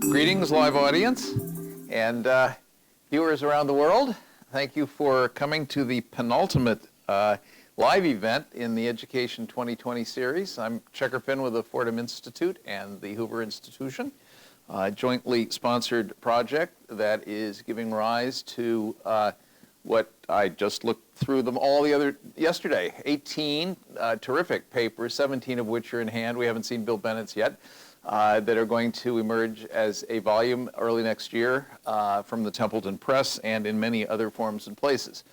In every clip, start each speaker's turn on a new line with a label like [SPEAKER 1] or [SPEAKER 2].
[SPEAKER 1] Greetings, live audience and viewers around the world. Thank you for coming to the penultimate live event in the Education 2020 series. I'm Checker Finn with the Fordham Institute and the Hoover Institution, a jointly sponsored project that is giving rise to what I just looked through them all yesterday. 18 terrific papers, 17 of which are in hand. We haven't seen Bill Bennett's yet. That are going to emerge as a volume early next year from the Templeton Press and in many other forms and places.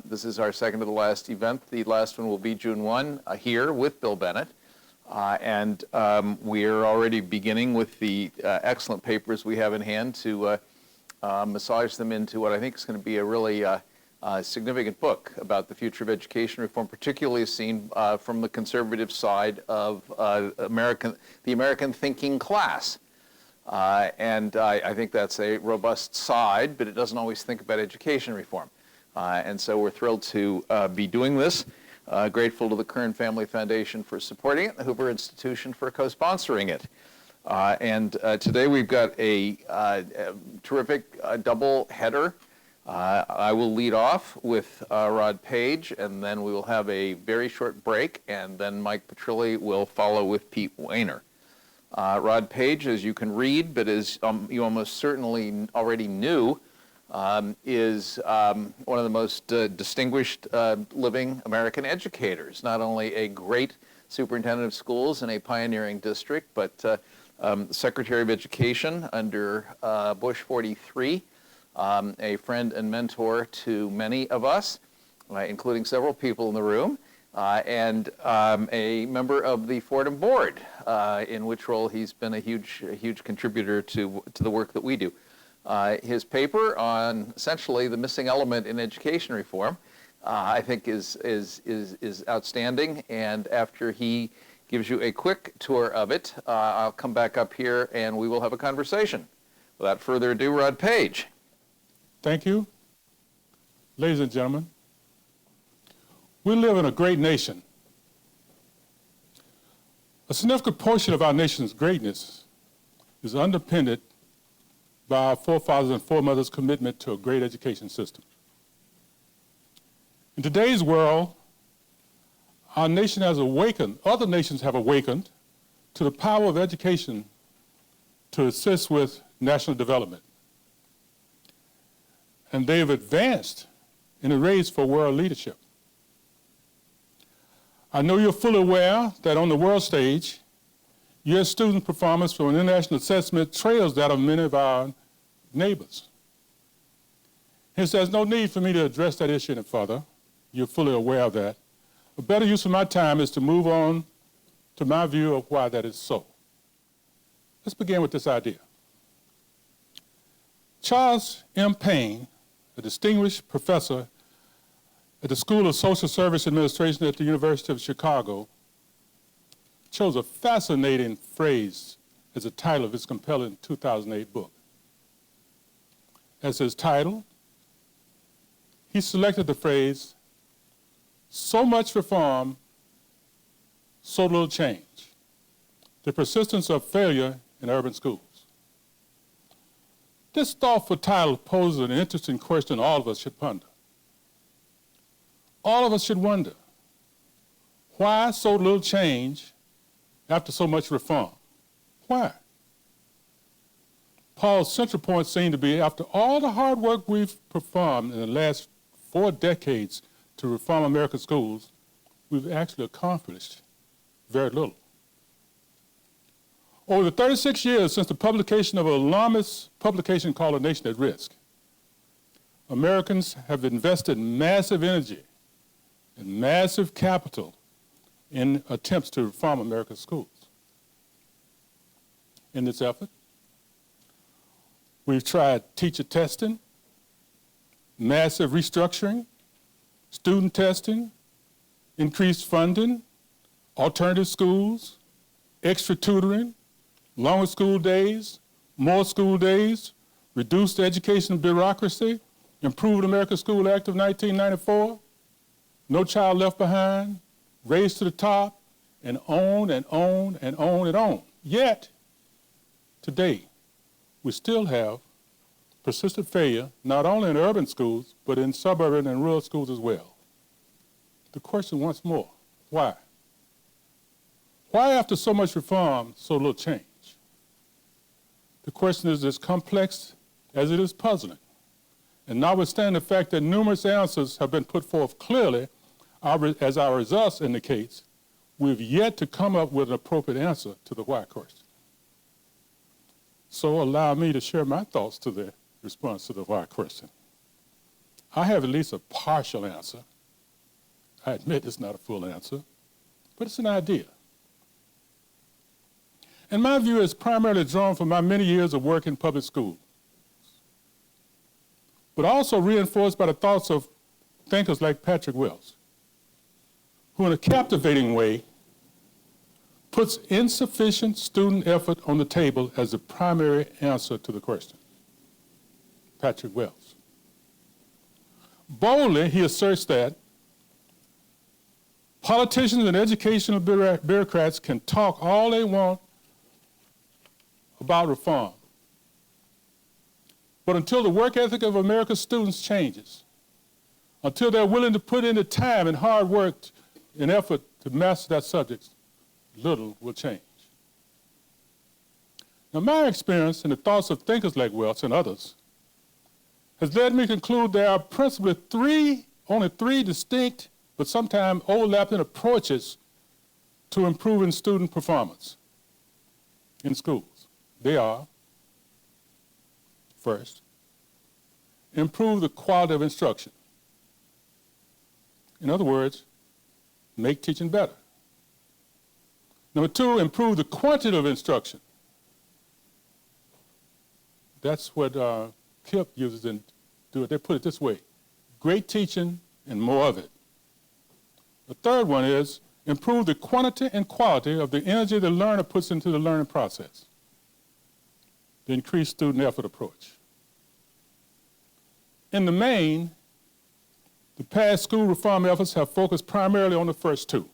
[SPEAKER 1] This is our second to the last event. The last one will be June 1 here with Bill Bennett. And we're already beginning with the excellent papers we have in hand to massage them into what I think is going to be a really significant book about the future of education reform, particularly seen from the conservative side of the American thinking class. And I think that's a robust side, but it doesn't always think about education reform. And so we're thrilled to be doing this. Grateful to the Kern Family Foundation for supporting it, the Hoover Institution for co-sponsoring it. And today we've got a terrific double header. I will lead off with Rod Paige, and then we will have a very short break, and then Mike Petrilli will follow with Pete Wehner. Rod Paige, as you can read, but as you almost certainly already knew, is one of the most distinguished living American educators, not only a great superintendent of schools in a pioneering district, but Secretary of Education under Bush 43, a friend and mentor to many of us, including several people in the room, and a member of the Fordham Board, in which role he's been a huge contributor to the work that we do. His paper on essentially the missing element in education reform, I think is outstanding, and after he gives you a quick tour of it, I'll come back up here and we will have a conversation. Without further ado, Rod Paige.
[SPEAKER 2] Thank you. Ladies and gentlemen, we live in a great nation. A significant portion of our nation's greatness is underpinned by our forefathers and foremothers' commitment to a great education system. In today's world, our nation has awakened, other nations have awakened to the power of education to assist with national development. And they've advanced in a race for world leadership. I know you're fully aware that on the world stage, U.S. student performance from an international assessment trails that of many of our neighbors. Hence, there's no need for me to address that issue any further. You're fully aware of that. A better use of my time is to move on to my view of why that is so. Let's begin with this idea. Charles M. Payne, a distinguished professor at the School of Social Service Administration at the University of Chicago, chose a fascinating phrase as the title of his compelling 2008 book. As his title, he selected the phrase, "So much reform, so little change, the persistence of failure in urban schools." This thoughtful title poses an interesting question all of us should ponder. All of us should wonder, why so little change after so much reform? Why? Paul's central point seemed to be, after all the hard work we've performed in the last 4 decades to reform American schools, we've actually accomplished very little. Over the 36 years since the publication of an alarmist publication called A Nation at Risk, Americans have invested massive energy and massive capital in attempts to reform America's schools. In this effort, we've tried teacher testing, massive restructuring, student testing, increased funding, alternative schools, extra tutoring, longer school days, more school days, reduced education bureaucracy, improved American School Act of 1994, No Child Left Behind, race to the top, and on and on and on and on. Yet, today, we still have persistent failure, not only in urban schools, but in suburban and rural schools as well. The question once more, why? Why, after so much reform, so little change? The question is as complex as it is puzzling. And notwithstanding the fact that numerous answers have been put forth clearly, as our results indicates, we've yet to come up with an appropriate answer to the why question. So allow me to share my thoughts to the response to the why question. I have at least a partial answer. I admit it's not a full answer, but it's an idea. And my view is primarily drawn from my many years of work in public schools, but also reinforced by the thoughts of thinkers like Patrick Wells, who in a captivating way puts insufficient student effort on the table as the primary answer to the question. Patrick Wells. Boldly, he asserts that politicians and educational bureaucrats can talk all they want about reform, but until the work ethic of America's students changes, until they're willing to put in the time and hard work and effort to master that subject, little will change. Now, my experience and the thoughts of thinkers like Wells and others has led me to conclude there are principally only three distinct but sometimes overlapping approaches to improving student performance in schools. They are, first, improve the quality of instruction. In other words, make teaching better. Number two, improve the quantity of instruction. That's what Kip uses in do it. They put it this way: great teaching and more of it. The third one is improve the quantity and quality of the energy the learner puts into the learning process. The increased student effort approach. In the main, the past school reform efforts have focused primarily on the first two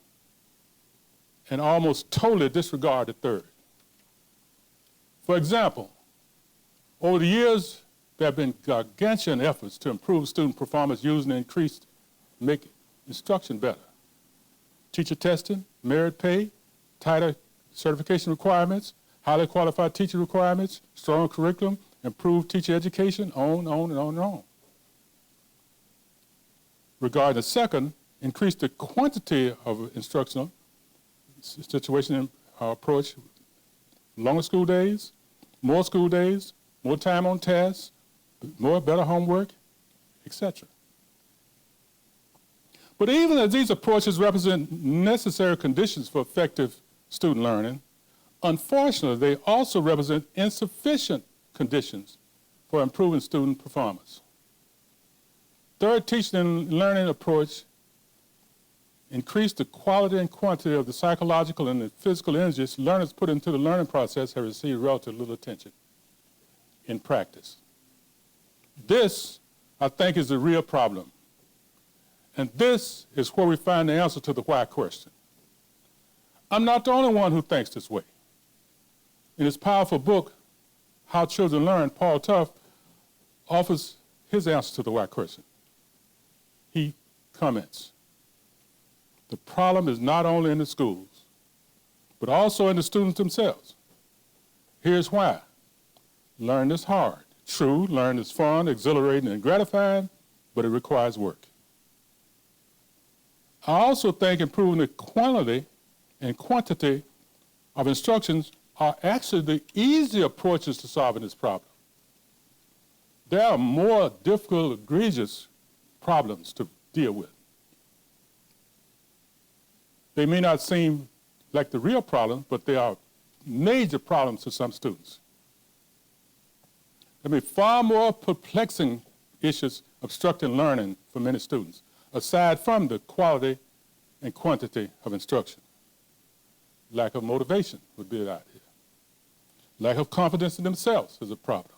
[SPEAKER 2] and almost totally disregard the third. For example, over the years, there have been gargantuan efforts to improve student performance using increased, make instruction better. Teacher testing, merit pay, tighter certification requirements, highly qualified teacher requirements, strong curriculum, improved teacher education, on and on and on. Regarding the second, increase the quantity of instructional situation approach, longer school days, more time on tasks, better homework, etc. But even as these approaches represent necessary conditions for effective student learning, unfortunately, they also represent insufficient conditions for improving student performance. Third, teaching and learning approach increase the quality and quantity of the psychological and the physical energies learners put into the learning process have received relatively little attention in practice. This, I think, is the real problem. And this is where we find the answer to the why question. I'm not the only one who thinks this way. In his powerful book, How Children Learn, Paul Tough offers his answer to the why question. He comments, the problem is not only in the schools, but also in the students themselves. Here's why. Learning is hard. True, learning is fun, exhilarating, and gratifying, but it requires work. I also think improving the quality and quantity of instructions are actually the easy approaches to solving this problem. There are more difficult, egregious problems to deal with. They may not seem like the real problem, but they are major problems to some students. There may be far more perplexing issues obstructing learning for many students, aside from the quality and quantity of instruction. Lack of motivation would be an idea. Lack of confidence in themselves is a problem.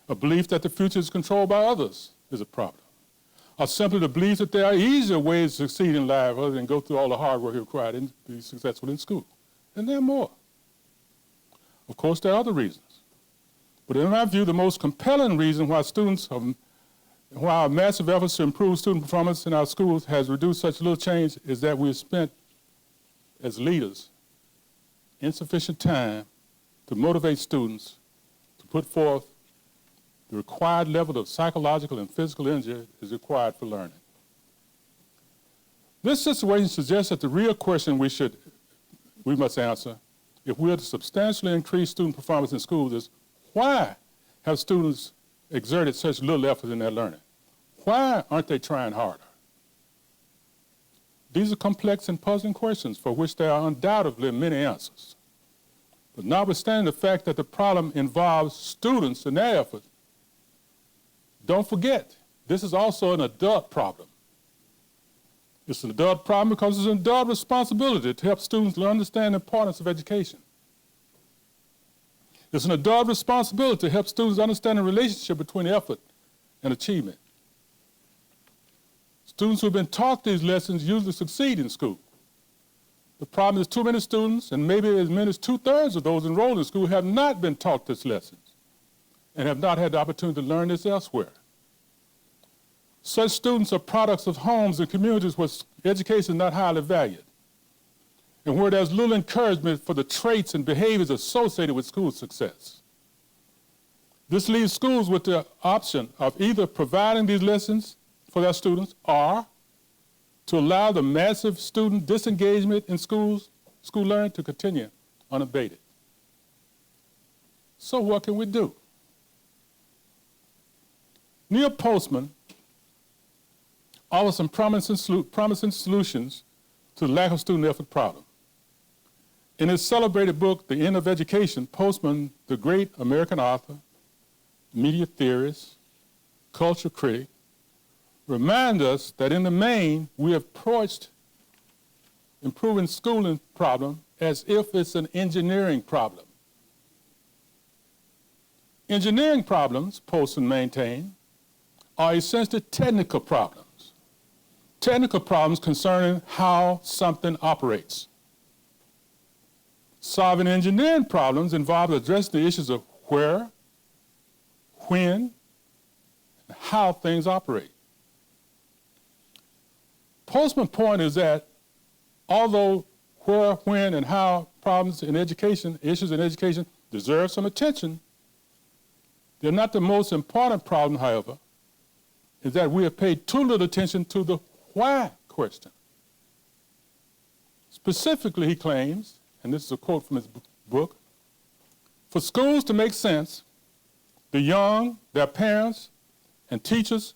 [SPEAKER 2] A belief that the future is controlled by others is a problem. or simply the belief that there are easier ways to succeed in life other than go through all the hard work required to be successful in school. And there are more. Of course, there are other reasons. But in my view, the most compelling reason why our massive efforts to improve student performance in our schools has reduced such little change is that we've spent, as leaders, insufficient time to motivate students to put forth the required level of psychological and physical energy is required for learning. This situation suggests that the real question we must answer if we are to substantially increase student performance in schools is, why have students exerted such little effort in their learning? Why aren't they trying harder? These are complex and puzzling questions for which there are undoubtedly many answers. But notwithstanding the fact that the problem involves students and their efforts, don't forget, this is also an adult problem. It's an adult problem because it's an adult responsibility to help students understand the importance of education. It's an adult responsibility to help students understand the relationship between effort and achievement. Students who have been taught these lessons usually succeed in school. The problem is too many students, and maybe as many as 2/3 of those enrolled in school, have not been taught these lessons and have not had the opportunity to learn this elsewhere. Such students are products of homes and communities where education is not highly valued, and where there's little encouragement for the traits and behaviors associated with school success. This leaves schools with the option of either providing these lessons for their students or to allow the massive student disengagement in school learning to continue unabated. So what can we do? Neil Postman offers some promising solutions to the lack of student effort problem. In his celebrated book, The End of Education, Postman, the great American author, media theorist, culture critic, reminds us that in the main, we have approached improving schooling problem as if it's an engineering problem. Engineering problems, Postman maintained, are essentially technical problems. Technical problems concerning how something operates. Solving engineering problems involves addressing the issues of where, when, and how things operate. Postman's point is that although where, when, and how problems in education, issues in education, deserve some attention, they're not the most important problem, however, is that we have paid too little attention to the why question. Specifically, he claims, and this is a quote from his book, for schools to make sense, the young, their parents, and teachers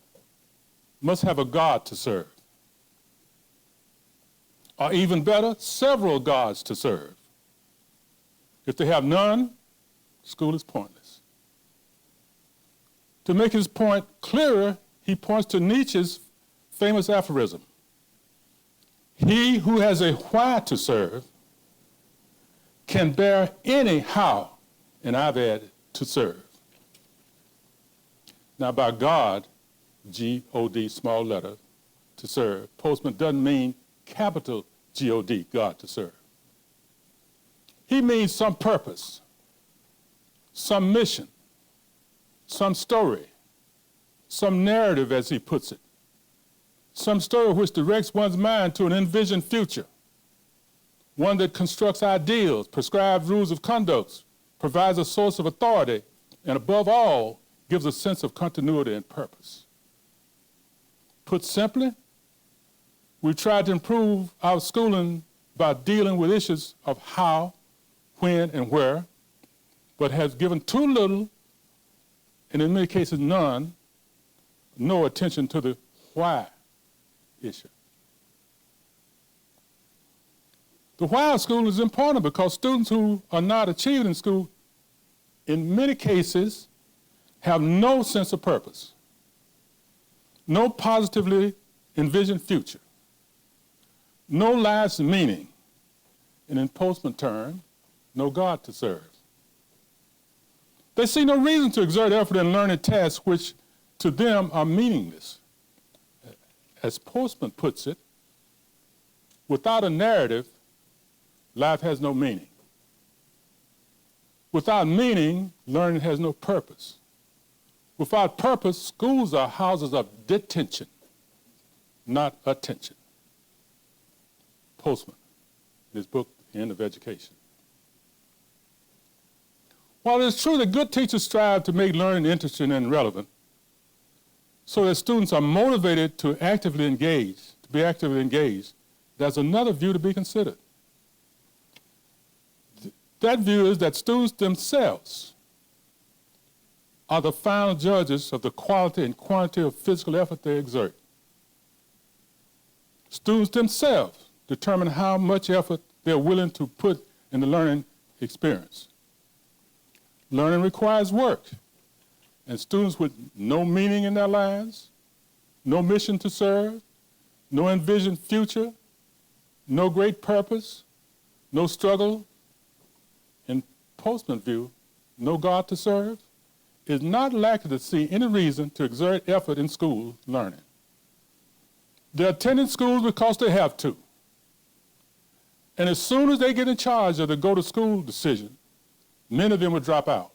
[SPEAKER 2] must have a God to serve. Or even better, several gods to serve. If they have none, school is pointless. To make his point clearer, he points to Nietzsche's famous aphorism: he who has a why to serve can bear any how, and I've added, to serve. Now, by God, G-O-D, small letter, to serve, Postman doesn't mean capital G-O-D, God to serve. He means some purpose, some mission, some story, some narrative, as he puts it, some story which directs one's mind to an envisioned future, one that constructs ideals, prescribes rules of conduct, provides a source of authority, and above all, gives a sense of continuity and purpose. Put simply, we tried to improve our schooling by dealing with issues of how, when, and where, but has given too little, and in many cases no attention to the why issue. The why of school is important because students who are not achieving in school, in many cases, have no sense of purpose, no positively envisioned future, no life's meaning, and in Postman terms, no God to serve. They see no reason to exert effort in learning tasks which to them are meaningless. as Postman puts it, without a narrative, life has no meaning. Without meaning, learning has no purpose. Without purpose, schools are houses of detention, not attention. Postman, in his book, The End of Education. While it is true that good teachers strive to make learning interesting and relevant, so that students are motivated to be actively engaged, there's another view to be considered. That view is that students themselves are the final judges of the quality and quantity of physical effort they exert. Students themselves determine how much effort they're willing to put in the learning experience. Learning requires work, and students with no meaning in their lives, no mission to serve, no envisioned future, no great purpose, no struggle, in Postman view, no God to serve, is not likely to see any reason to exert effort in school learning. They're attending schools because they have to. And as soon as they get in charge of the go-to-school decision, many of them will drop out.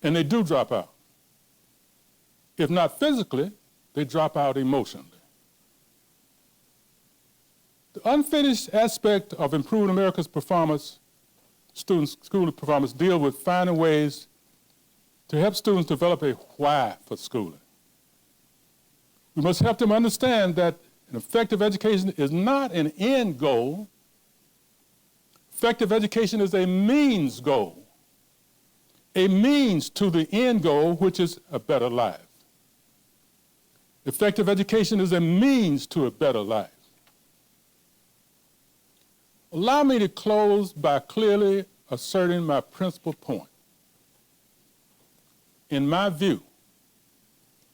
[SPEAKER 2] And they do drop out. If not physically, they drop out emotionally. The unfinished aspect of improving America's performance, students' school performance, deal with finding ways to help students develop a why for schooling. We must help them understand that an effective education is not an end goal. Effective education is a means goal, a means to the end goal, which is a better life. Effective education is a means to a better life. Allow me to close by clearly asserting my principal point. In my view,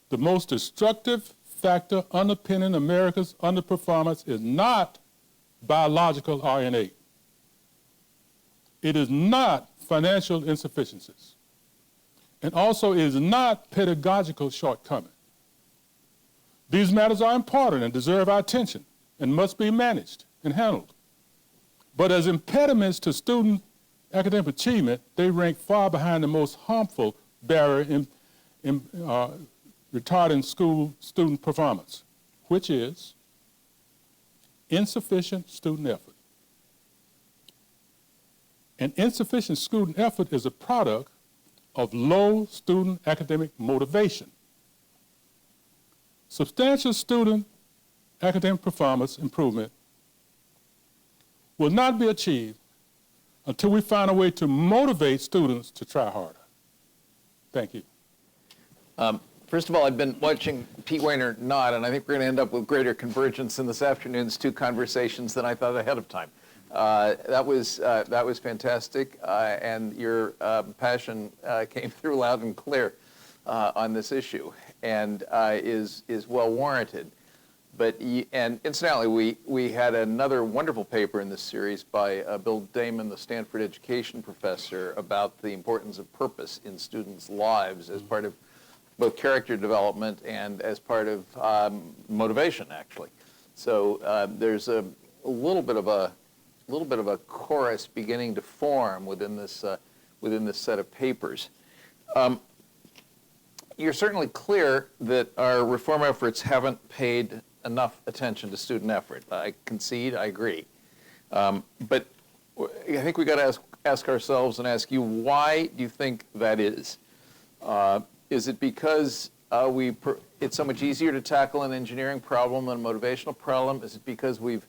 [SPEAKER 2] the most destructive factor underpinning America's underperformance is not biological or innate. It is not financial insufficiencies. And also it is not pedagogical shortcoming. These matters are important and deserve our attention and must be managed and handled. But as impediments to student academic achievement, they rank far behind the most harmful barrier in retarding school student performance, which is insufficient student effort. And insufficient student effort is a product of low student academic motivation. Substantial student academic performance improvement will not be achieved until we find a way to motivate students to try harder. Thank you.
[SPEAKER 1] First of all, I've been watching Pete Wehner nod, and I think we're going to end up with greater convergence in this afternoon's two conversations than I thought ahead of time. That was fantastic, and your passion came through loud and clear on this issue, and is well warranted. But and incidentally, we had another wonderful paper in this series by Bill Damon, the Stanford education professor, about the importance of purpose in students' lives as part of both character development and as part of motivation, actually. So there's a little bit of a chorus beginning to form within this set of papers. You're certainly clear that our reform efforts haven't paid enough attention to student effort. I concede, I agree. But I think we got to ask ourselves and ask you, why do you think that is? Is it because it's so much easier to tackle an engineering problem than a motivational problem? Is it because we've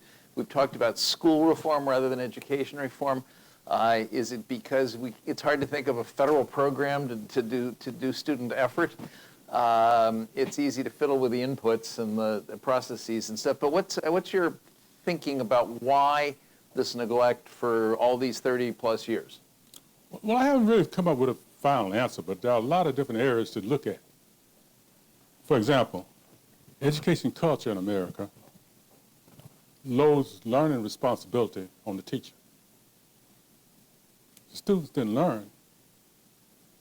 [SPEAKER 1] talked about school reform rather than education reform? Is it because it's hard to think of a federal program to do student effort? It's easy to fiddle with the inputs and the processes and stuff. But what's your thinking about why this neglect for all these 30 plus years?
[SPEAKER 2] Well, I haven't really come up with a final answer, but there are a lot of different areas to look at. For example, education culture in America loads learning responsibility on the teacher. The students didn't learn.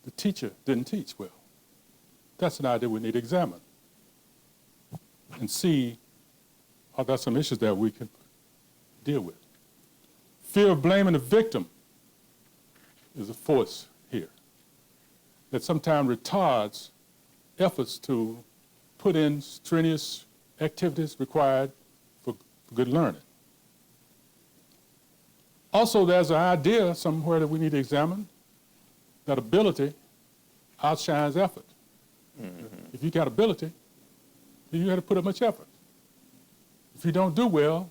[SPEAKER 2] The teacher didn't teach well. That's an idea we need to examine. and see are there some issues that we can deal with. Fear of blaming the victim is a force here that sometimes retards efforts to put in strenuous activities required for good learning. Also, there's an idea somewhere that we need to examine that ability outshines effort. If you got ability, then you have to put up much effort. If you don't do well,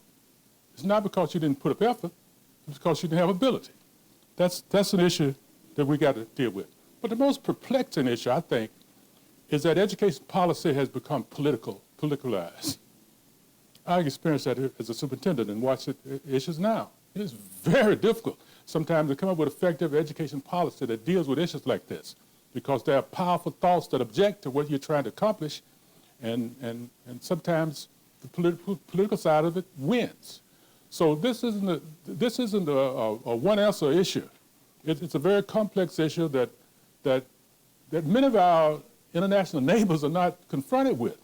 [SPEAKER 2] it's not because you didn't put up effort, it's because you didn't have ability. That's an issue that we got to deal with. But the most perplexing issue, I think, is that education policy has become politicalized. I experienced that as a superintendent and watch issues now. It's very difficult sometimes to come up with effective education policy that deals with issues like this, because there are powerful thoughts that object to what you're trying to accomplish, and sometimes the political side of it wins. So this isn't a one-answer issue. It's a very complex issue that many of our international neighbors are not confronted with.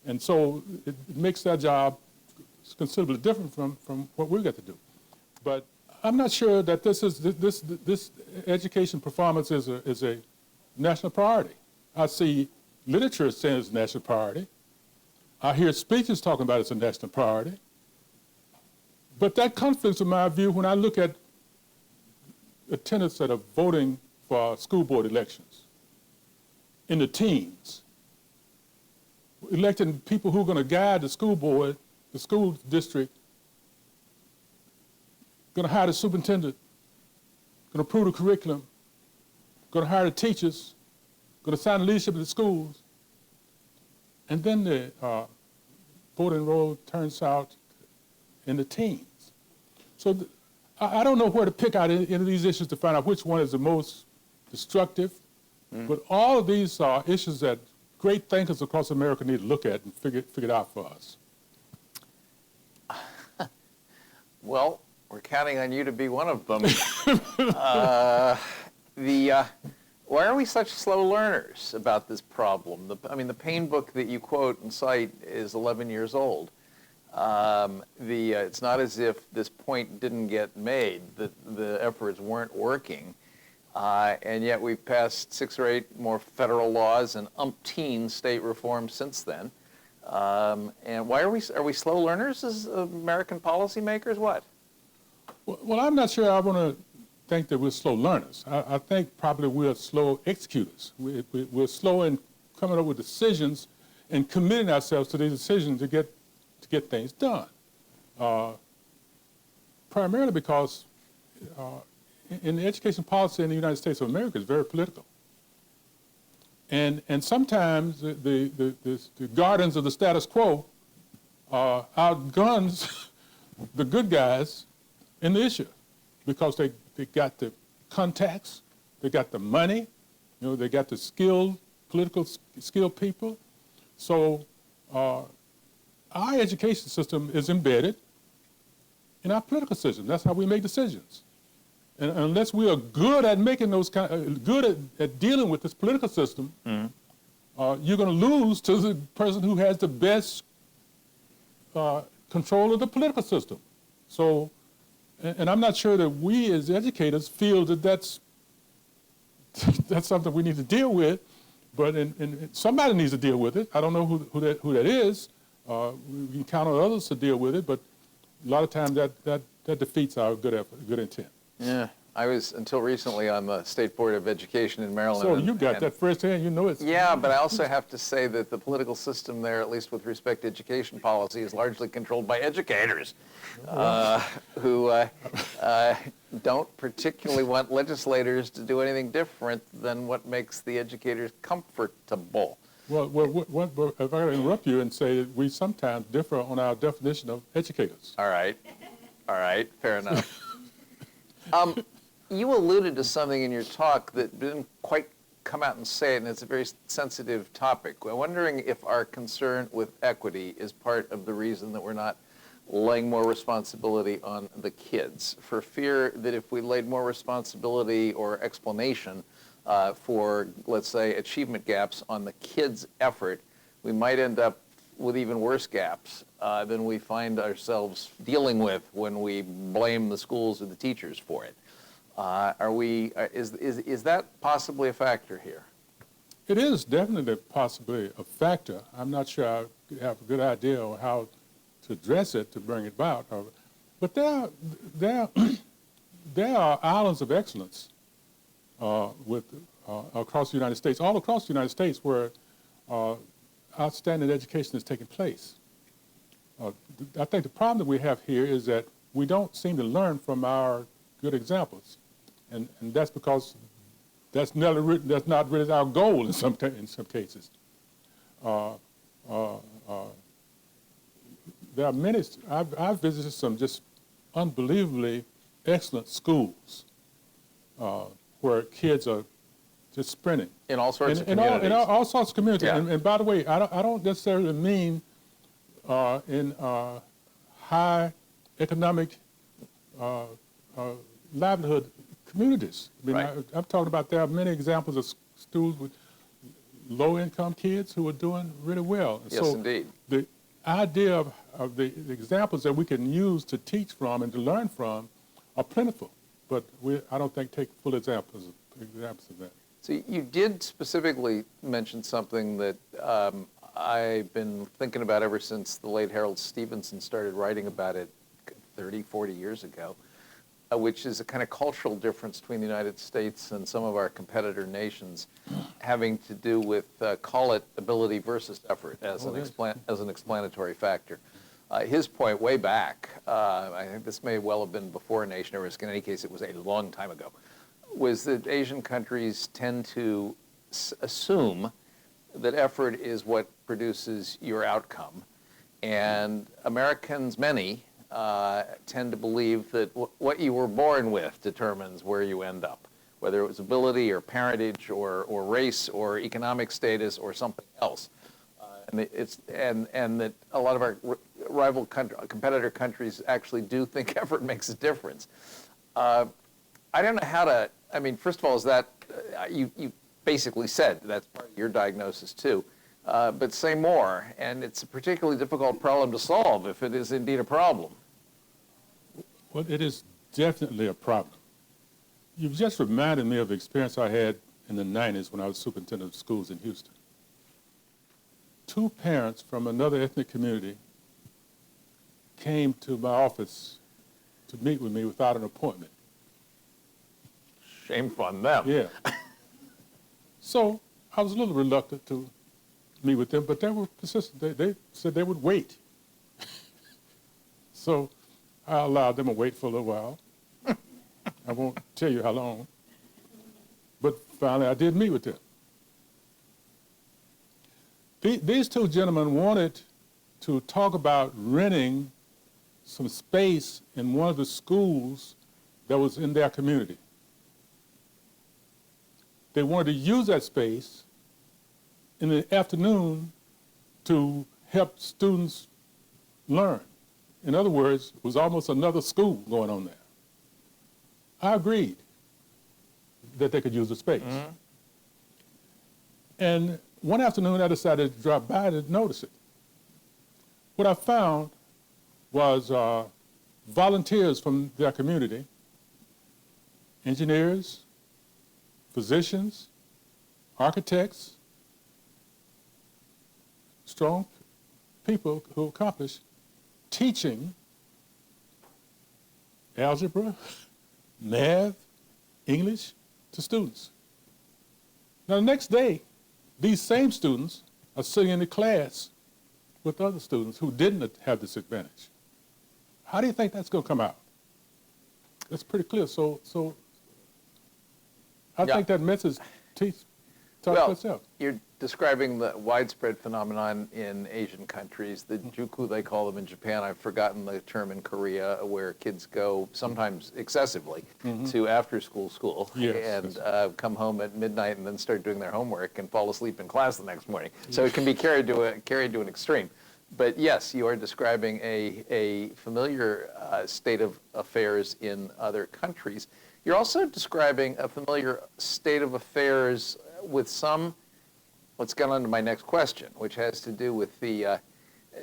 [SPEAKER 2] And so it makes their job considerably different from what we've got to do. But I'm not sure that this education performance is a national priority. I see literature saying it's a national priority. I hear speeches talking about it's a national priority. But that conflicts with my view when I look at attendance that are voting for school board elections in the teens, electing people who are going to guide the school board, the school district, going to hire the superintendent, going to approve the curriculum, going to hire the teachers, going to assign the leadership of the schools, and then the voting roll turns out in the teens. So I don't know where to pick out any of these issues to find out which one is the most destructive, but all of these are issues that great thinkers across America need to look at and figure it out for us.
[SPEAKER 1] Well, we're counting on you to be one of them. Why are we such slow learners about this problem? The Paine book that you quote and cite is 11 years old. It's not as if this point didn't get made, that the efforts weren't working, and yet we've passed 6 or 8 more federal laws and umpteen state reforms since then. And why are we slow learners as American policymakers? What?
[SPEAKER 2] Well, I'm not sure I want to think that we're slow learners. I think probably we're slow executors. We're slow in coming up with decisions and committing ourselves to these decisions to get things done. Primarily because in the education policy in the United States of America is very political. And sometimes the guardians of the status quo outguns the good guys in the issue because they got the contacts, they got the money, they got the political skilled people. So our education system is embedded in our political system. That's how we make decisions. And unless we are good at making those good at dealing with this political system, you're going to lose to the person who has the best control of the political system. So, and I'm not sure that we as educators feel that that's something we need to deal with, but somebody needs to deal with it. I don't know who that is. We can count on others to deal with it, but a lot of times that defeats our good effort, good intent.
[SPEAKER 1] Yeah, I was until recently on the State Board of Education in Maryland.
[SPEAKER 2] So you got that firsthand, it's...
[SPEAKER 1] Yeah, but I also have to say that the political system there, at least with respect to education policy, is largely controlled by educators who don't particularly want legislators to do anything different than what makes the educators comfortable.
[SPEAKER 2] Well, if I could interrupt you and say that we sometimes differ on our definition of educators.
[SPEAKER 1] All right, fair enough. You alluded to something in your talk that didn't quite come out and say it, and it's a very sensitive topic. I'm wondering if our concern with equity is part of the reason that we're not laying more responsibility on the kids, for fear that if we laid more responsibility or explanation for, let's say, achievement gaps on the kids' effort, we might end up with even worse gaps than we find ourselves dealing with when we blame the schools or the teachers for it. Is that possibly a factor here?
[SPEAKER 2] It is definitely possibly a factor. I'm not sure I have a good idea of how to address it to bring it about. But there are islands of excellence across the United States, all across the United States, where outstanding education is taking place. I think the problem that we have here is that we don't seem to learn from our good examples, and that's because that's not really our goal in some cases. There are many. I've visited some just unbelievably excellent schools where kids are just sprinting
[SPEAKER 1] In all sorts of communities.
[SPEAKER 2] In all sorts of communities.
[SPEAKER 1] Yeah.
[SPEAKER 2] And by the way, I don't necessarily mean in high economic livelihood communities. I mean,
[SPEAKER 1] Right.
[SPEAKER 2] I'm talking about there are many examples of schools with low-income kids who are doing really well.
[SPEAKER 1] Yes,
[SPEAKER 2] so
[SPEAKER 1] indeed.
[SPEAKER 2] The idea of the examples that we can use to teach from and to learn from are plentiful, but I don't think take full examples of that.
[SPEAKER 1] So you did specifically mention something that I've been thinking about ever since the late Harold Stevenson started writing about it 30, 40 years ago, which is a kind of cultural difference between the United States and some of our competitor nations, having to do with, call it ability versus effort as an explanatory factor. His point way back, I think this may well have been before Nation at Risk, in any case it was a long time ago, was that Asian countries tend to assume that effort is what produces your outcome. And Americans, many, tend to believe that what you were born with determines where you end up, whether it was ability or parentage or race or economic status or something else. And that a lot of our rival competitor countries actually do think effort makes a difference. I don't know how to, I mean, first of all, is that, you basically said that's part of your diagnosis too, but say more, and it's a particularly difficult problem to solve if it is indeed a problem.
[SPEAKER 2] Well, it is definitely a problem. You've just reminded me of the experience I had in the 90s when I was superintendent of schools in Houston. Two parents from another ethnic community came to my office to meet with me without an appointment.
[SPEAKER 1] Shame on them.
[SPEAKER 2] Yeah. So I was a little reluctant to meet with them, but they were persistent. They said they would wait. So I allowed them to wait for a little while. I won't tell you how long. But finally, I did meet with them. These two gentlemen wanted to talk about renting some space in one of the schools that was in their community. They wanted to use that space in the afternoon to help students learn. In other words, it was almost another school going on there. I agreed that they could use the space. Mm-hmm. And one afternoon, I decided to drop by to notice it. What I found was volunteers from their community, engineers, physicians, architects, strong people who accomplish teaching algebra, math, English to students. Now, the next day, these same students are sitting in the class with other students who didn't have this advantage. How do you think that's going to come out? That's pretty clear. So I think that message talks for itself.
[SPEAKER 1] You're describing the widespread phenomenon in Asian countries, the juku they call them in Japan. I've forgotten the term in Korea, where kids go sometimes excessively to after-school school and come home at midnight and then start doing their homework and fall asleep in class the next morning. So it can be carried to an extreme. But yes, you are describing a familiar state of affairs in other countries. You're also describing a familiar state of affairs with some, let's get on to my next question, which has to do with the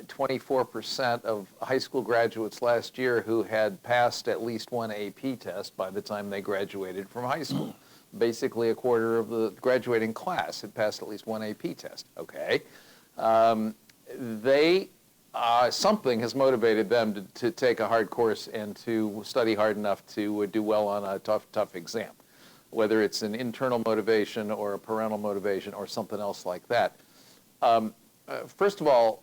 [SPEAKER 1] 24% of high school graduates last year who had passed at least one AP test by the time they graduated from high school. Basically, a quarter of the graduating class had passed at least one AP test. Okay. Something has motivated them to take a hard course and to study hard enough to do well on a tough exam, whether it's an internal motivation or a parental motivation or something else like that. First of all,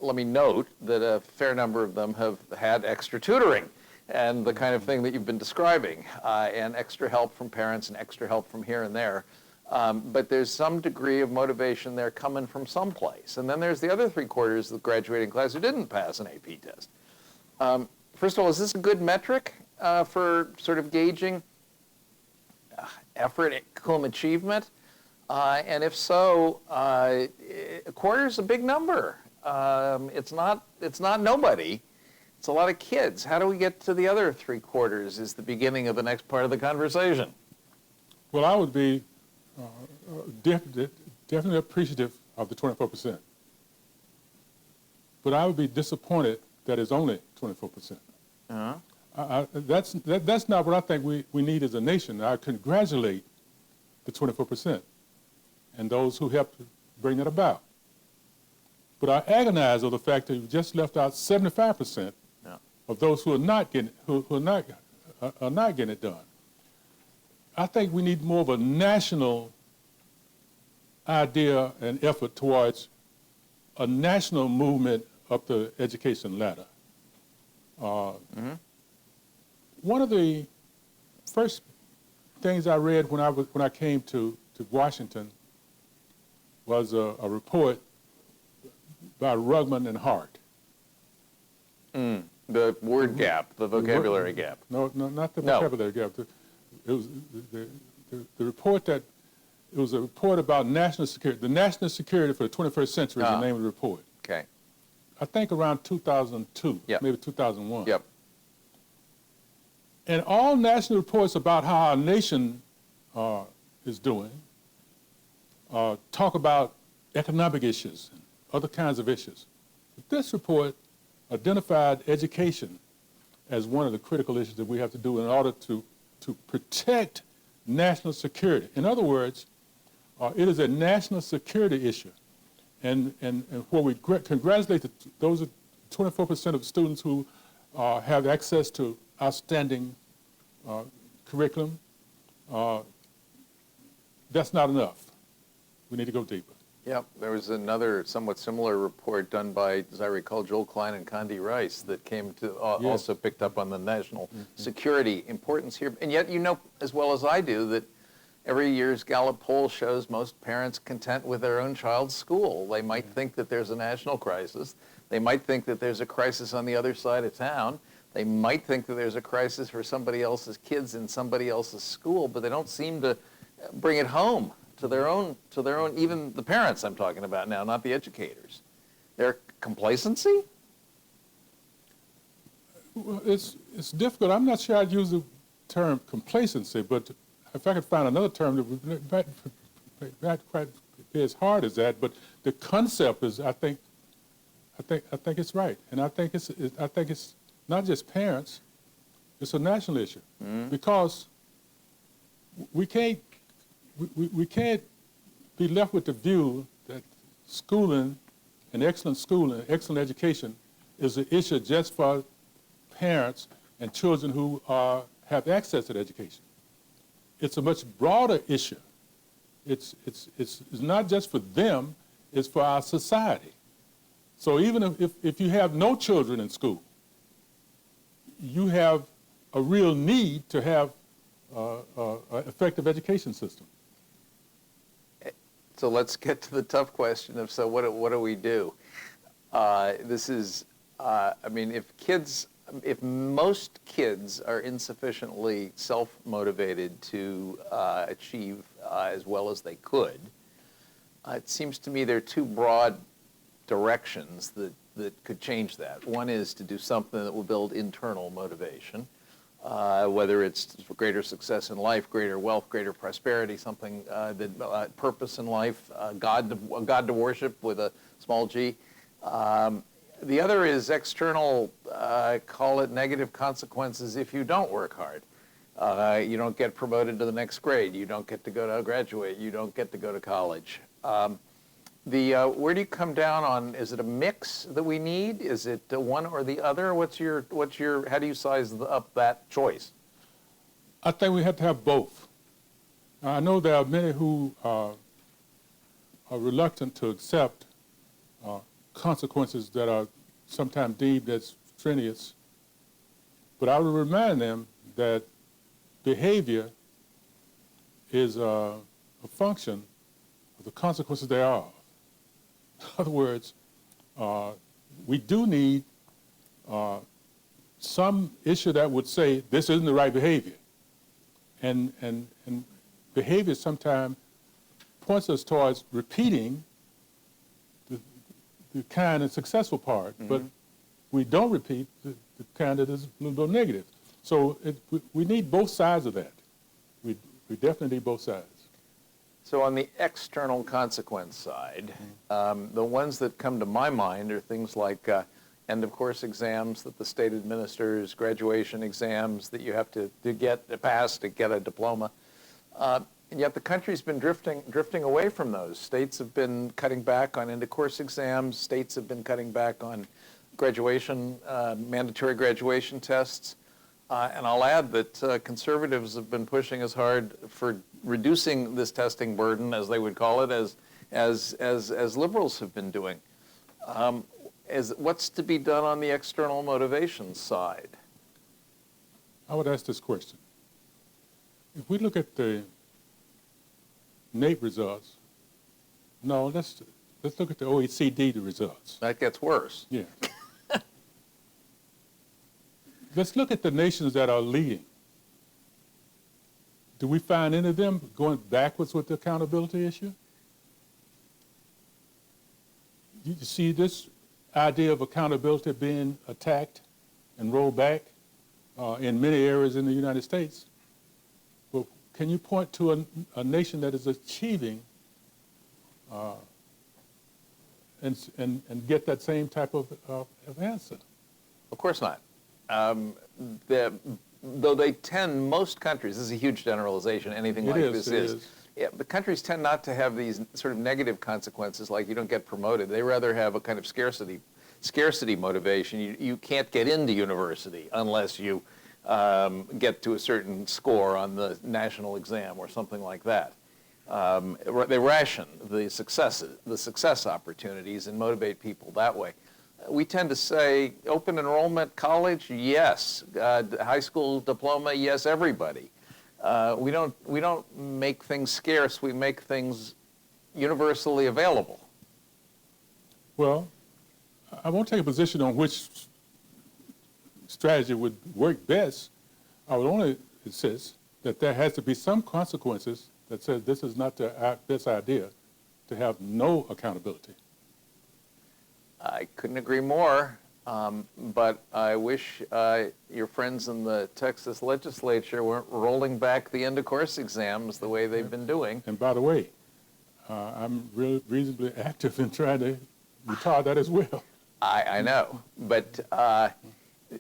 [SPEAKER 1] let me note that a fair number of them have had extra tutoring and the kind of thing that you've been describing, and extra help from parents and extra help from here and there. But there's some degree of motivation there coming from someplace. And then there's the other 3/4 of the graduating class who didn't pass an AP test. First of all, is this a good metric for sort of gauging effort, achievement? And if so, a quarter is a big number. It's not nobody. It's a lot of kids. How do we get to the other 3/4 is the beginning of the next part of the conversation.
[SPEAKER 2] Well, I would be definitely appreciative of the 24%. But I would be disappointed that it's only 24%. That's not what I think we need as a nation. I congratulate the 24% and those who helped bring that about. But I agonize over the fact that you just left out 75% of those who are not getting it done. I think we need more of a national idea and effort towards a national movement up the education ladder. One of the first things I read when I came to Washington was a report by Rugman and Hart.
[SPEAKER 1] The word gap, the vocabulary gap.
[SPEAKER 2] No, not the vocabulary gap. It was the report that it was a report about national security. The national security for the 21st century is the name of the report.
[SPEAKER 1] Okay.
[SPEAKER 2] I think around 2002, maybe 2001.
[SPEAKER 1] Yep.
[SPEAKER 2] And all national reports about how our nation is doing talk about economic issues and other kinds of issues. But this report identified education as one of the critical issues that we have to do in order to protect national security. In other words, it is a national security issue. And where we congratulate those 24% of students who have access to outstanding curriculum, that's not enough. We need to go deeper.
[SPEAKER 1] Yep, there was another somewhat similar report done by, as I recall, Joel Klein and Condi Rice that came to also picked up on the national security importance here. And yet you know as well as I do that every year's Gallup poll shows most parents content with their own child's school. They might think that there's a national crisis. They might think that there's a crisis on the other side of town. They might think that there's a crisis for somebody else's kids in somebody else's school, but they don't seem to bring it home to their own, even the parents I'm talking about now, not the educators. Their complacency?
[SPEAKER 2] Well, it's difficult. I'm not sure I'd use the term complacency, but if I could find another term that would not quite be as hard as that, but the concept is, I think it's right, and I think it's not just parents; it's a national issue because we can't be left with the view that schooling and excellent education is an issue just for parents and children who have access to education. It's a much broader issue. It's not just for them, it's for our society. So even if you have no children in school, you have a real need to have an effective education system.
[SPEAKER 1] So let's get to the tough question of, so what do we do? This is, I mean, if most kids are insufficiently self-motivated to achieve as well as they could, it seems to me there are two broad directions that could change that. One is to do something that will build internal motivation, whether it's for greater success in life, greater wealth, greater prosperity, something purpose in life, God to worship with a small g. The other is external, call it negative consequences if you don't work hard. You don't get promoted to the next grade. You don't get to go to graduate. You don't get to go to college. Where do you come down on? Is it a mix that we need? Is it one or the other? How do you size up that choice?
[SPEAKER 2] I think we have to have both. I know there are many who are reluctant to accept consequences that are sometimes deemed as strenuous, but I would remind them that behavior is a function of the consequences thereof. In other words, we do need some issue that would say this isn't the right behavior. And behavior sometimes points us towards repeating the kind and successful part, but we don't repeat the kind that is a little bit negative. So we need both sides of that. We definitely need both sides.
[SPEAKER 1] So on the external consequence side, the ones that come to my mind are things like end of course exams that the state administers, graduation exams that you have to get pass to get a diploma. And yet the country's been drifting away from those. States have been cutting back on end of course exams. States have been cutting back on graduation, mandatory graduation tests. And I'll add that conservatives have been pushing as hard for reducing this testing burden, as they would call it, as liberals have been doing. What's to be done on the external motivation side?
[SPEAKER 2] I would ask this question. If we look at the NAEP results, no, let's look at the OECD results.
[SPEAKER 1] That gets worse.
[SPEAKER 2] Yeah. Let's look at the nations that are leading. Do we find any of them going backwards with the accountability issue? You see this idea of accountability being attacked and rolled back in many areas in the United States. Well, can you point to a nation that is achieving and get that same type of answer?
[SPEAKER 1] Of course not. Though they tend, most countries, this is a huge generalization, anything like this is. Yeah, the countries tend not to have these sort of negative consequences like you don't get promoted. They rather have a kind of scarcity motivation. You can't get into university unless you get to a certain score on the national exam or something like that. They ration the success opportunities and motivate people that way. We tend to say open enrollment, college, yes. High school diploma, yes, everybody. We don't make things scarce. We make things universally available.
[SPEAKER 2] Well, I won't take a position on which strategy would work best. I would only insist that there has to be some consequences that says this is not the best idea to have no accountability.
[SPEAKER 1] I couldn't agree more, but I wish your friends in the Texas legislature weren't rolling back the end-of-course exams the way they've been doing.
[SPEAKER 2] And by the way, I'm reasonably active in trying to retard that as well.
[SPEAKER 1] I know, but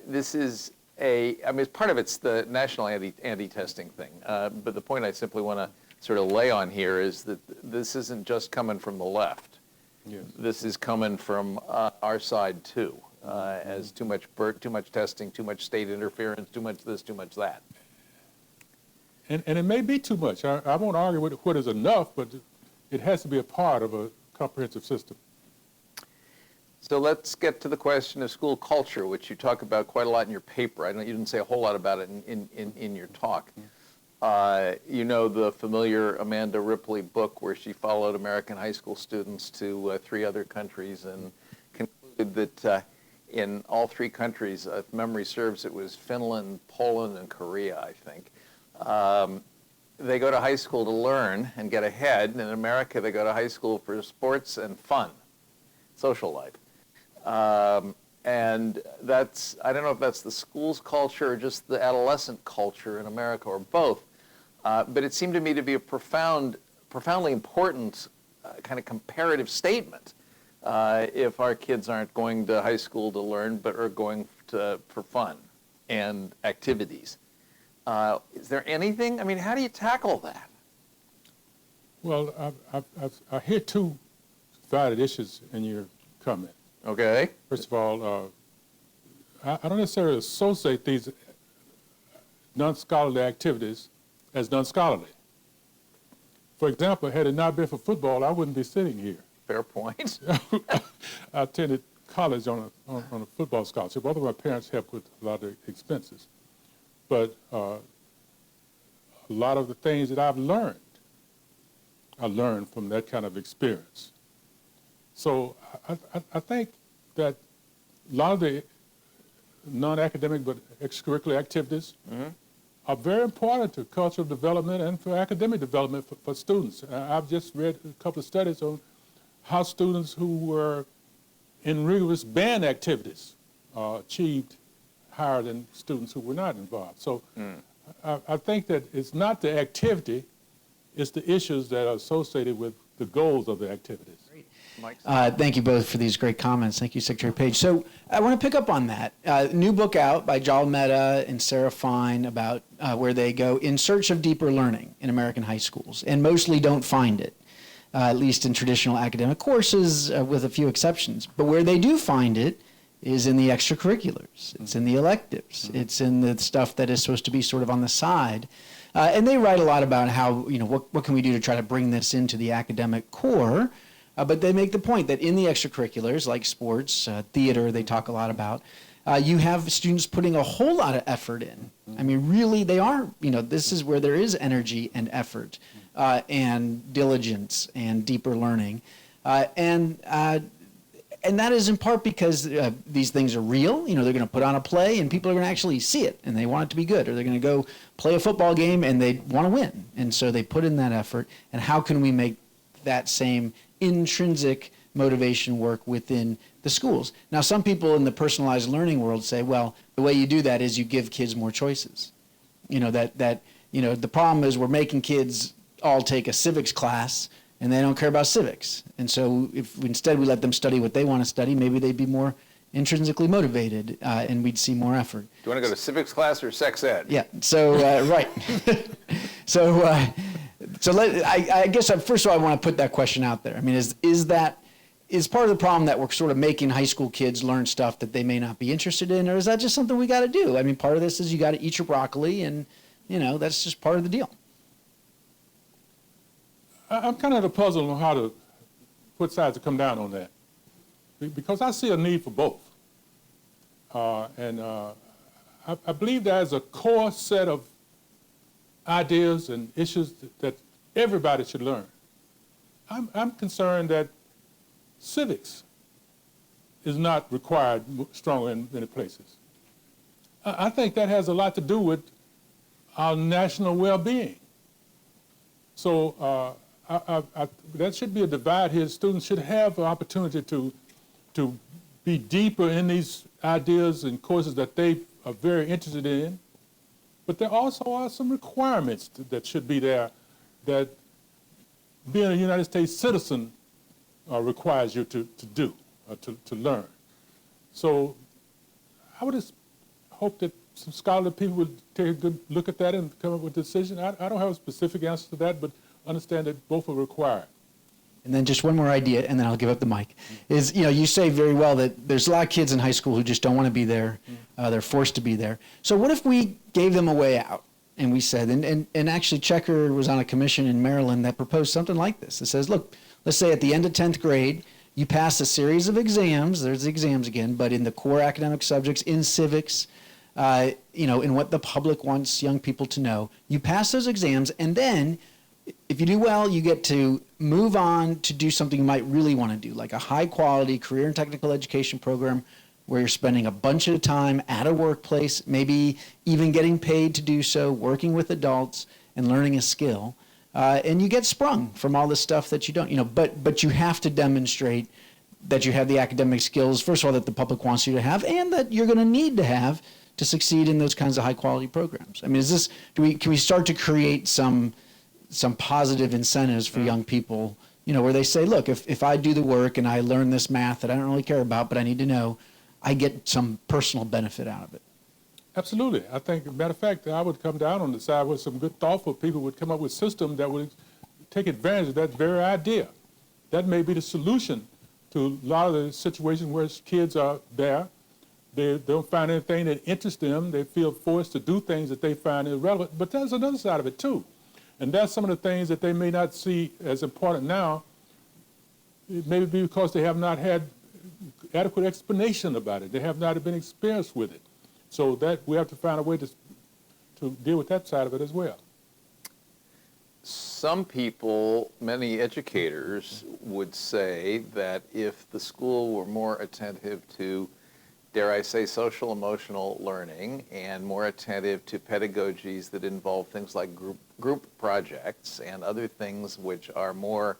[SPEAKER 1] this is part of it's the national anti-testing thing. But the point I simply want to sort of lay on here is that this isn't just coming from the left.
[SPEAKER 2] Yes.
[SPEAKER 1] This is coming from our side too, as too much testing, too much state interference, too much this, too much that.
[SPEAKER 2] And it may be too much. I won't argue with what is enough, but it has to be a part of a comprehensive system.
[SPEAKER 1] So let's get to the question of school culture, which you talk about quite a lot in your paper. You didn't say a whole lot about it in your talk. You know the familiar Amanda Ripley book where she followed American high school students to 3 other countries and concluded that in all 3 countries, if memory serves, it was Finland, Poland, and Korea, I think. They go to high school to learn and get ahead. And in America, they go to high school for sports and fun, social life. And that's, I don't know if that's the school's culture or just the adolescent culture in America or both, but it seemed to me to be a profoundly important kind of comparative statement if our kids aren't going to high school to learn, but are going for fun and activities. Is there anything, I mean, how do you tackle that?
[SPEAKER 2] Well, I hear two divided issues in your comment.
[SPEAKER 1] Okay.
[SPEAKER 2] First of all, I don't necessarily associate these non-scholarly activities as non-scholarly. For example, had it not been for football, I wouldn't be sitting here.
[SPEAKER 1] Fair point.
[SPEAKER 2] I attended college on a football scholarship. Both of my parents helped with a lot of the expenses. But a lot of the things that I've learned, I learned from that kind of experience. So I think that a lot of the non-academic but extracurricular activities are very important to cultural development and for academic development for students. I've just read a couple of studies on how students who were in rigorous band activities achieved higher than students who were not involved. So I think that it's not the activity, it's the issues that are associated with the goals of the activities.
[SPEAKER 3] Thank you both for these great comments. Thank you, Secretary Paige. So I want to pick up on that. New book out by Jal Mehta and Sarah Fine about where they go in search of deeper learning in American high schools, and mostly don't find it, at least in traditional academic courses, with a few exceptions. But where they do find it is in the extracurriculars. It's in the electives. It's in the stuff that is supposed to be sort of on the side. And they write a lot about how, you know, what can we do to try to bring this into the academic core. But they make the point that in the extracurriculars, like sports, theater, they talk a lot about, you have students putting a whole lot of effort in. I mean, really, they are, you know, this is where there is energy and effort and diligence and deeper learning. And that is in part because these things are real. You know, they're going to put on a play and people are going to actually see it and they want it to be good. Or they're going to go play a football game and they want to win. And so they put in that effort. And how can we make that same intrinsic motivation work within the schools? Now, some people in the personalized learning world say, well, the way you do that is you give kids more choices. You know, you know, the problem is we're making kids all take a civics class and they don't care about civics. And so if instead we let them study what they want to study, maybe they'd be more intrinsically motivated and we'd see more effort. Do
[SPEAKER 1] you want to go to civics class or sex ed?
[SPEAKER 3] Yeah, so, right. So I guess first of all, I want to put that question out there. I mean, is part of the problem that we're sort of making high school kids learn stuff that they may not be interested in, or is that just something we got to do? I mean, part of this is you got to eat your broccoli, and you know that's just part of the deal.
[SPEAKER 2] I'm kind of at a puzzle on how to put sides to come down on that, because I see a need for both, and I believe there's a core set of ideas and issues that everybody should learn. I'm concerned that civics is not required strongly in many places. I think that has a lot to do with our national well-being. So that should be a divide here. Students should have an opportunity to be deeper in these ideas and courses that they are very interested in. But there also are some requirements that should be there that being a United States citizen requires you to do, to learn. So I would just hope that some scholarly people would take a good look at that and come up with a decision. I don't have a specific answer to that, but understand that both are required.
[SPEAKER 3] And then just one more idea, and then I'll give up the mic, is, you know, you say very well that there's a lot of kids in high school who just don't want to be there. They're forced to be there. So what if we gave them a way out? And we said, and actually Checker was on a commission in Maryland that proposed something like this. It says, look, let's say at the end of 10th grade, you pass a series of exams, there's the exams again, but in the core academic subjects, in civics, you know, in what the public wants young people to know. You pass those exams, and then if you do well, you get to move on to do something you might really want to do, like a high-quality career and technical education program where you're spending a bunch of time at a workplace, maybe even getting paid to do so, working with adults and learning a skill. And you get sprung from all the stuff that you don't, you know, but you have to demonstrate that you have the academic skills, first of all, that the public wants you to have, and that you're going to need to have to succeed in those kinds of high-quality programs. I mean, can we start to create some positive incentives for young people where they say, look, if I do the work and I learn this math that I don't really care about, but I need to know, I get some personal benefit out of it.
[SPEAKER 2] Absolutely. I think, matter of fact, I would come down on the side where some good, thoughtful people would come up with systems that would take advantage of that very idea. That may be the solution to a lot of the situations where kids are there. They don't find anything that interests them. They feel forced to do things that they find irrelevant. But there's another side of it, too. And that's some of the things that they may not see as important now. It may be because they have not had adequate explanation about it. They have not been experienced with it. So that we have to find a way to deal with that side of it as well.
[SPEAKER 1] Some people, many educators, would say that if the school were more attentive to, dare I say, social-emotional learning and more attentive to pedagogies that involve things like group projects and other things which are more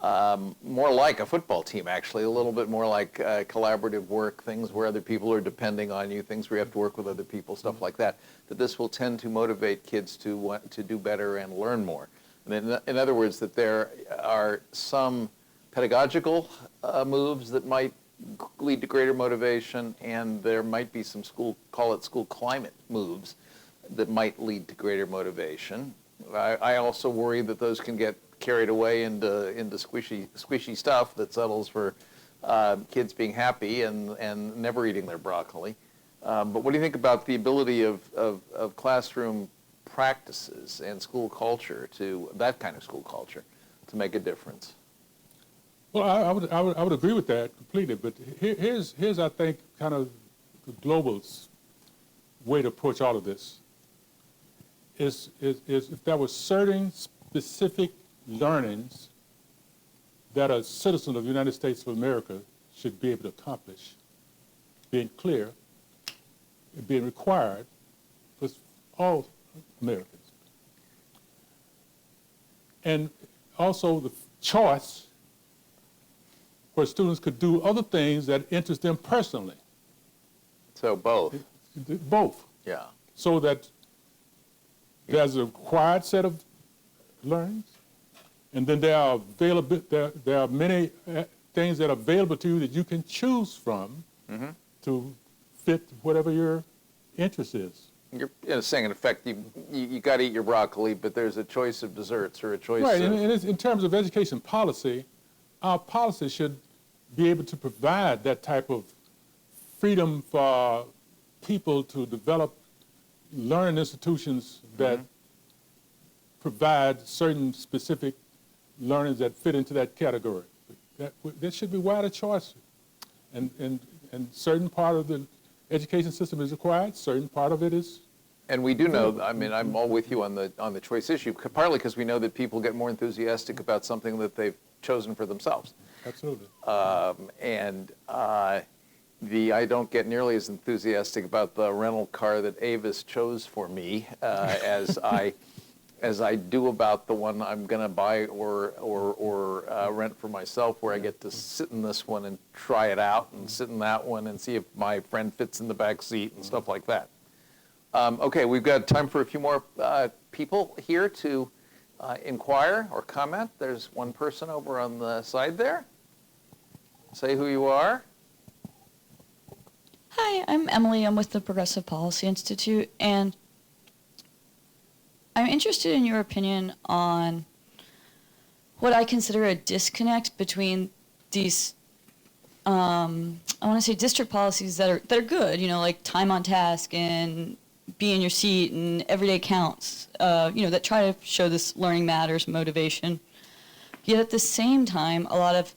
[SPEAKER 1] like a football team, actually, a little bit more like collaborative work, things where other people are depending on you, things where you have to work with other people, stuff like that, that this will tend to motivate kids to want to do better and learn more. And in other words, that there are some pedagogical moves that might lead to greater motivation, and there might be some call it school climate moves that might lead to greater motivation. I also worry that those can get carried away into squishy stuff that settles for kids being happy and never eating their broccoli. But what do you think about the ability of classroom practices and school culture, that kind of school culture, to make a difference?
[SPEAKER 2] Well, I would agree with that completely. But here's I think kind of the global way to approach all of this. Is if there were certain specific learnings that a citizen of the United States of America should be able to accomplish, being clear, and being required for all Americans. And also the choice where students could do other things that interest them personally.
[SPEAKER 1] So both.
[SPEAKER 2] Both.
[SPEAKER 1] Yeah.
[SPEAKER 2] So that there's a required set of learnings, and then there are many things that are available to you that you can choose from to fit whatever your interest is.
[SPEAKER 1] You're saying, in effect, you got to eat your broccoli, but there's a choice of desserts or a choice
[SPEAKER 2] right,
[SPEAKER 1] of...
[SPEAKER 2] and in terms of education policy, our policy should be able to provide that type of freedom for people to develop learning institutions that provide certain specific learnings that fit into that category. There should be wider choice. And certain part of the education system is required, certain part of it is...
[SPEAKER 1] And we do know, I mean, I'm all with you on the choice issue, partly because we know that people get more enthusiastic about something that they've chosen for themselves.
[SPEAKER 2] Absolutely.
[SPEAKER 1] I don't get nearly as enthusiastic about the rental car that Avis chose for me as I do about the one I'm going to buy or rent for myself, where I get to sit in this one and try it out, and sit in that one and see if my friend fits in the back seat and stuff like that. Okay, we've got time for a few more people here to inquire or comment. There's one person over on the side there. Say who you are.
[SPEAKER 4] Hi, I'm Emily. I'm with the Progressive Policy Institute, and I'm interested in your opinion on what I consider a disconnect between these, I want to say, district policies that are good, like time on task and be in your seat and every day counts, that try to show this learning matters motivation. Yet at the same time, a lot of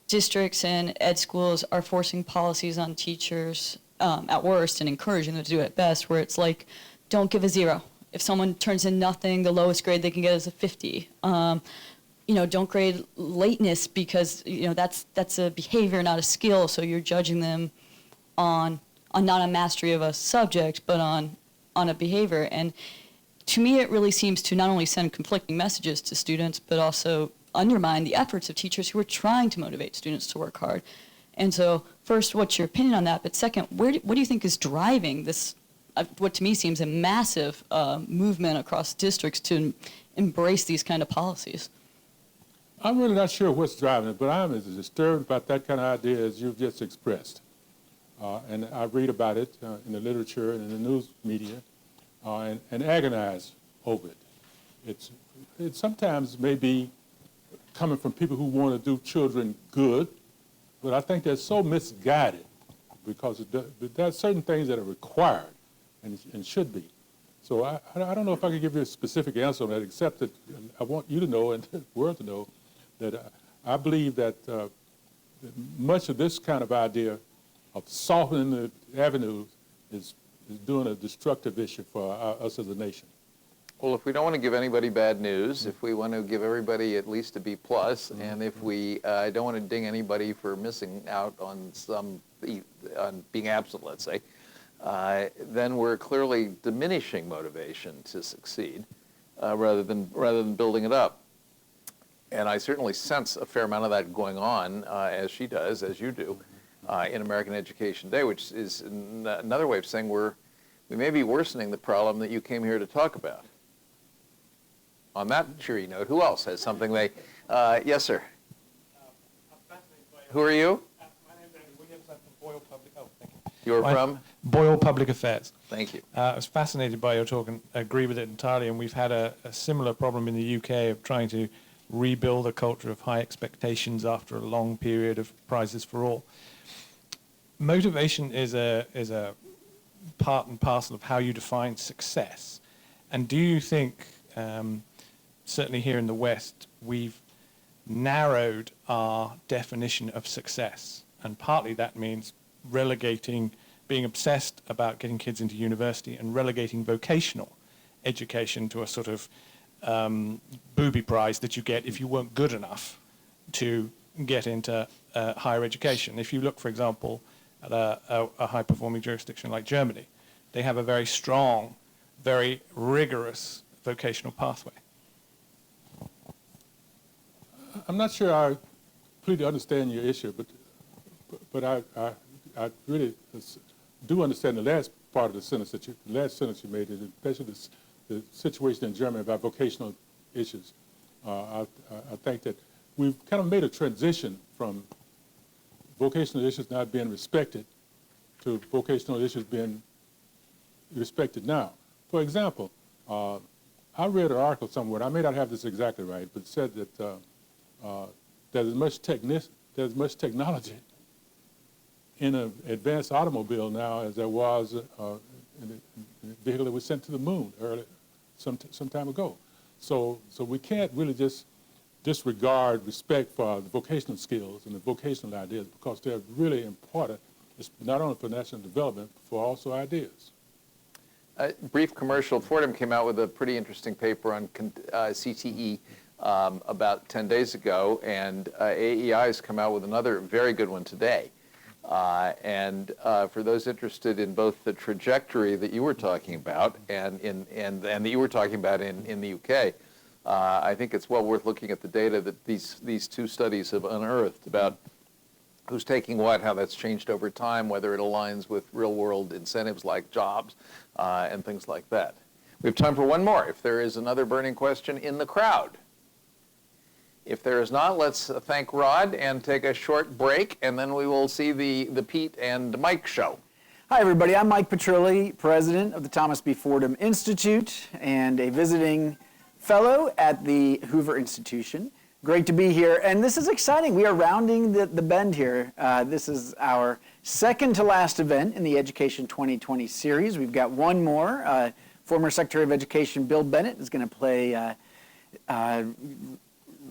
[SPEAKER 4] districts and ed schools are forcing policies on teachers at worst and encouraging them to do it at best, where it's like, don't give a 0. If someone turns in nothing, the lowest grade they can get is a 50. Don't grade lateness because that's a behavior, not a skill. So you're judging them on not a mastery of a subject, but on a behavior. And to me, it really seems to not only send conflicting messages to students, but also undermine the efforts of teachers who are trying to motivate students to work hard. And so, first, what's your opinion on that? But second, what do you think is driving this? What to me seems a massive movement across districts to embrace these kind of policies.
[SPEAKER 2] I'm really not sure what's driving it, but I'm as disturbed about that kind of idea as you've just expressed. And I read about it in the literature and in the news media and agonize over it. It sometimes may be coming from people who want to do children good, but I think they're so misguided because there are certain things that are required and should be. So I don't know if I can give you a specific answer on that, except that I want you to know and the world to know that I believe that much of this kind of idea of softening the avenues is doing a destructive issue for us as a nation.
[SPEAKER 1] Well, if we don't want to give anybody bad news, if we want to give everybody at least a B+, and if we don't want to ding anybody for missing out on on being absent, let's say, then we're clearly diminishing motivation to succeed rather than building it up. And I certainly sense a fair amount of that going on, as she does, as you do, in American Education Day, which is another way of saying we may be worsening the problem that you came here to talk about. On that cheery note, who else has something they... yes, sir. Who are you?
[SPEAKER 5] My name is Andy Williams. I'm from Boyle Public... Oh, thank you.
[SPEAKER 1] You're from?
[SPEAKER 5] Boyle Public Affairs.
[SPEAKER 1] Thank you.
[SPEAKER 5] I was fascinated by your talk and agree with it entirely, and we've had a similar problem in the UK of trying to rebuild a culture of high expectations after a long period of prizes for all. Motivation is a part and parcel of how you define success. And do you think, certainly here in the West, we've narrowed our definition of success? And partly that means being obsessed about getting kids into university and relegating vocational education to a sort of booby prize that you get if you weren't good enough to get into higher education. If you look, for example, at a high-performing jurisdiction like Germany, they have a very strong, very rigorous vocational pathway.
[SPEAKER 2] I'm not sure I completely understand your issue, but I really do understand the last part of the sentence the last sentence you made, especially the situation in Germany about vocational issues. I think that we've kind of made a transition from vocational issues not being respected to vocational issues being respected now. For example, I read an article somewhere, and I may not have this exactly right, but it said that there's much technology in an advanced automobile now as there was in the vehicle that was sent to the moon some time ago. So we can't really just disregard respect for the vocational skills and the vocational ideas, because they're really important, not only for national development, but for also ideas.
[SPEAKER 1] Brief commercial. Fordham came out with a pretty interesting paper on CTE about 10 days ago, and AEI has come out with another very good one today. And for those interested in both the trajectory that you were talking about and that you were talking about in the UK, I think it's well worth looking at the data that these two studies have unearthed about who's taking what, how that's changed over time, whether it aligns with real-world incentives like jobs and things like that. We have time for one more, if there is another burning question in the crowd. If there is not, let's thank Rod and take a short break, and then we will see the Pete and Mike show.
[SPEAKER 3] Hi, everybody. I'm Mike Petrilli, president of the Thomas B. Fordham Institute and a visiting fellow at the Hoover Institution. Great to be here, and this is exciting. We are rounding the bend here. This is our second to last event in the Education 2020 series. We've got one more. Former Secretary of Education Bill Bennett is going to play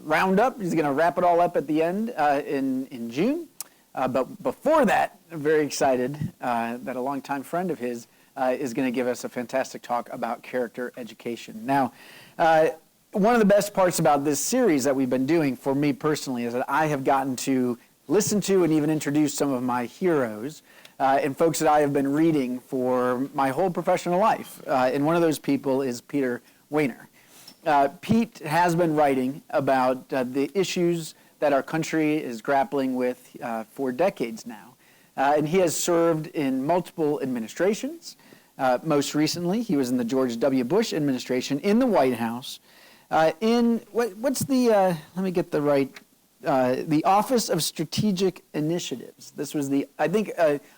[SPEAKER 3] Roundup. He's going to wrap it all up at the end in June. But before that, I'm very excited that a longtime friend of his is going to give us a fantastic talk about character education. Now, one of the best parts about this series that we've been doing for me personally is that I have gotten to listen to and even introduce some of my heroes and folks that I have been reading for my whole professional life. And one of those people is Peter Wehner. Pete has been writing about the issues that our country is grappling with for decades now. And he has served in multiple administrations. Most recently, he was in the George W. Bush administration in the White House, What's the, let me get the right, the Office of Strategic Initiatives. This was the, I think,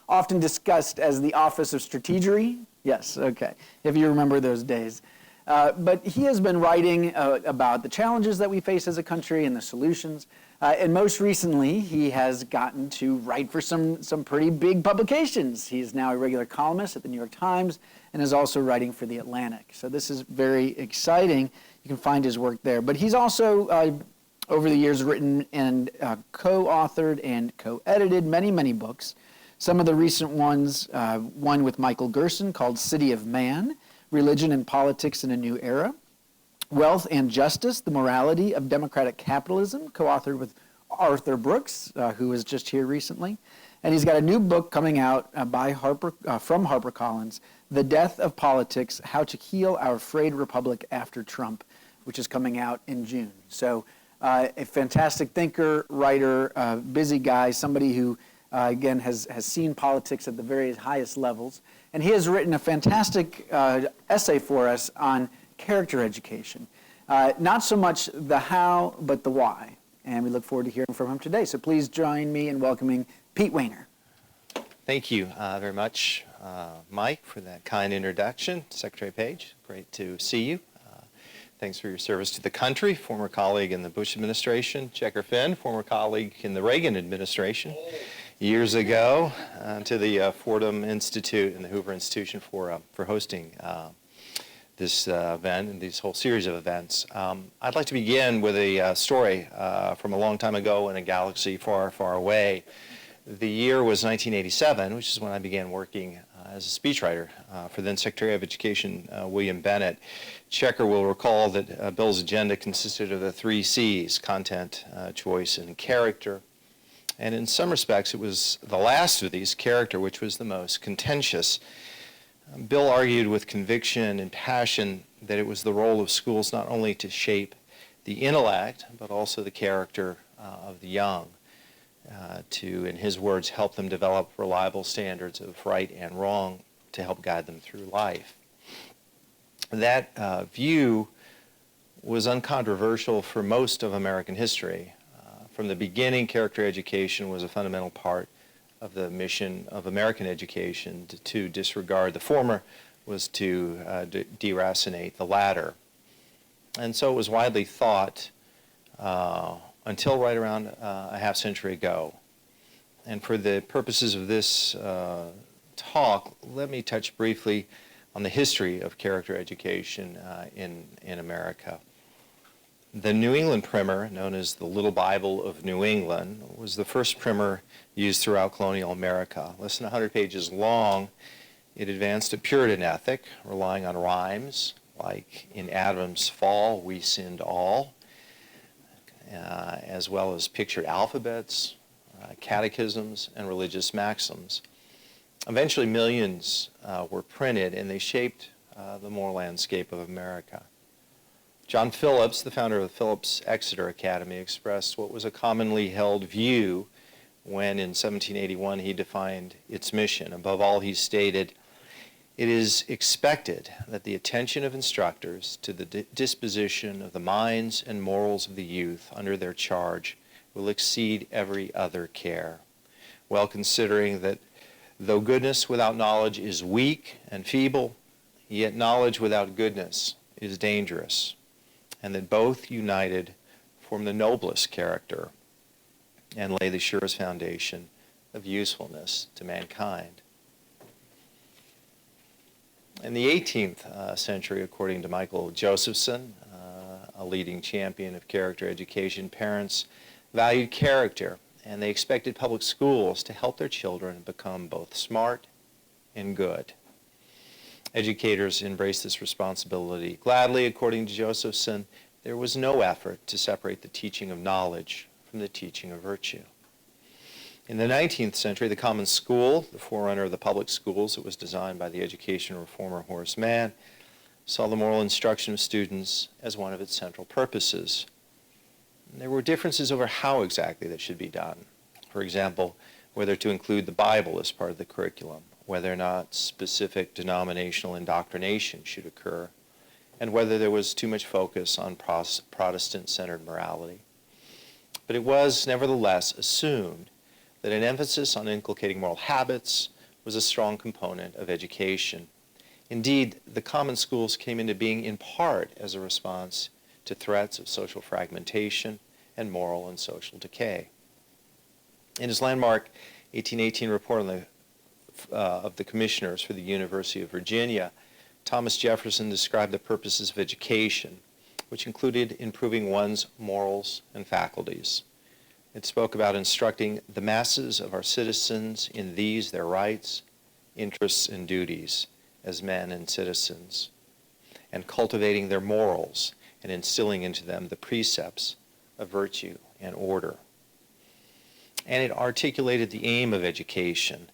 [SPEAKER 3] often discussed as the Office of Strategery. Yes, okay, if you remember those days. But he has been writing about the challenges that we face as a country and the solutions. And most recently, he has gotten to write for some pretty big publications. He is now a regular columnist at the New York Times and is also writing for The Atlantic. So this is very exciting. You can find his work there. But he's also, over the years, written and co-authored and co-edited many, many books. Some of the recent ones, one with Michael Gerson called City of Man, Religion and Politics in a New Era. Wealth and Justice, The Morality of Democratic Capitalism, co-authored with Arthur Brooks, who was just here recently. And he's got a new book coming out from HarperCollins, The Death of Politics, How to Heal Our Frayed Republic After Trump, which is coming out in June. So a fantastic thinker, writer, busy guy, somebody who, again, has seen politics at the very highest levels. And he has written a fantastic essay for us on character education. Not so much the how, but the why. And we look forward to hearing from him today. So please join me in welcoming Pete Wehner.
[SPEAKER 6] Thank you very much, Mike, for that kind introduction. Secretary Paige, great to see you. Thanks for your service to the country, former colleague in the Bush administration. Checker Finn, former colleague in the Reagan administration years ago, to the Fordham Institute and the Hoover Institution for hosting this event and this whole series of events. I'd like to begin with a story from a long time ago in a galaxy far, far away. The year was 1987, which is when I began working as a speechwriter for then Secretary of Education William Bennett. Checker will recall that Bill's agenda consisted of the 3 C's, content, choice, and character. And in some respects, it was the last of these, character, which was the most contentious. Bill argued with conviction and passion that it was the role of schools not only to shape the intellect, but also the character of the young, to, in his words, help them develop reliable standards of right and wrong to help guide them through life. That view was uncontroversial for most of American history. From the beginning, character education was a fundamental part of the mission of American education. To disregard the former was to deracinate the latter. And so it was widely thought until right around a half century ago. And for the purposes of this talk, let me touch briefly on the history of character education in America. The New England primer, known as the Little Bible of New England, was the first primer used throughout colonial America. Less than 100 pages long, it advanced a Puritan ethic, relying on rhymes, like in Adam's fall, we sinned all, as well as pictured alphabets, catechisms, and religious maxims. Eventually, millions were printed, and they shaped the moral landscape of America. John Phillips, the founder of the Phillips Exeter Academy, expressed what was a commonly held view when in 1781 he defined its mission. Above all, he stated, "It is expected that the attention of instructors to the disposition of the minds and morals of the youth under their charge will exceed every other care, well considering that though goodness without knowledge is weak and feeble, yet knowledge without goodness is dangerous, and that both united form the noblest character and lay the surest foundation of usefulness to mankind." In the 18th century, according to Michael Josephson, a leading champion of character education, parents valued character, and they expected public schools to help their children become both smart and good. Educators embraced this responsibility gladly. According to Josephson, there was no effort to separate the teaching of knowledge from the teaching of virtue. In the 19th century, the common school, the forerunner of the public schools that was designed by the education reformer Horace Mann, saw the moral instruction of students as one of its central purposes. And there were differences over how exactly that should be done. For example, whether to include the Bible as part of the curriculum, whether or not specific denominational indoctrination should occur, and whether there was too much focus on Protestant-centered morality. But it was nevertheless assumed that an emphasis on inculcating moral habits was a strong component of education. Indeed, the common schools came into being in part as a response to threats of social fragmentation and moral and social decay. In his landmark 1818 report on of the commissioners for the University of Virginia, Thomas Jefferson described the purposes of education, which included improving one's morals and faculties. It spoke about instructing the masses of our citizens in these their rights, interests, and duties as men and citizens, and cultivating their morals and instilling into them the precepts of virtue and order. And it articulated the aim of education,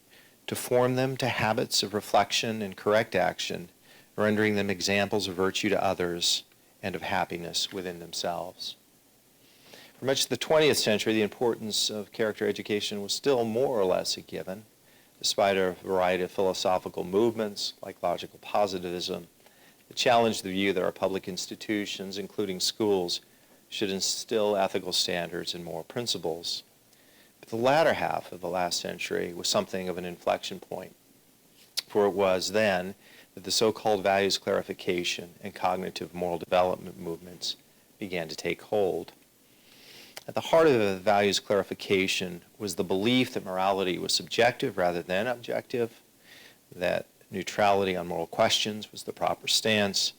[SPEAKER 6] to form them to habits of reflection and correct action, rendering them examples of virtue to others and of happiness within themselves. For much of the 20th century, the importance of character education was still more or less a given, despite a variety of philosophical movements like logical positivism that challenged the view that our public institutions, including schools, should instill ethical standards and moral principles. But the latter half of the last century was something of an inflection point, for it was then that the so-called values clarification and cognitive moral development movements began to take hold. At the heart of the values clarification was the belief that morality was subjective rather than objective, that neutrality on moral questions was the proper stance,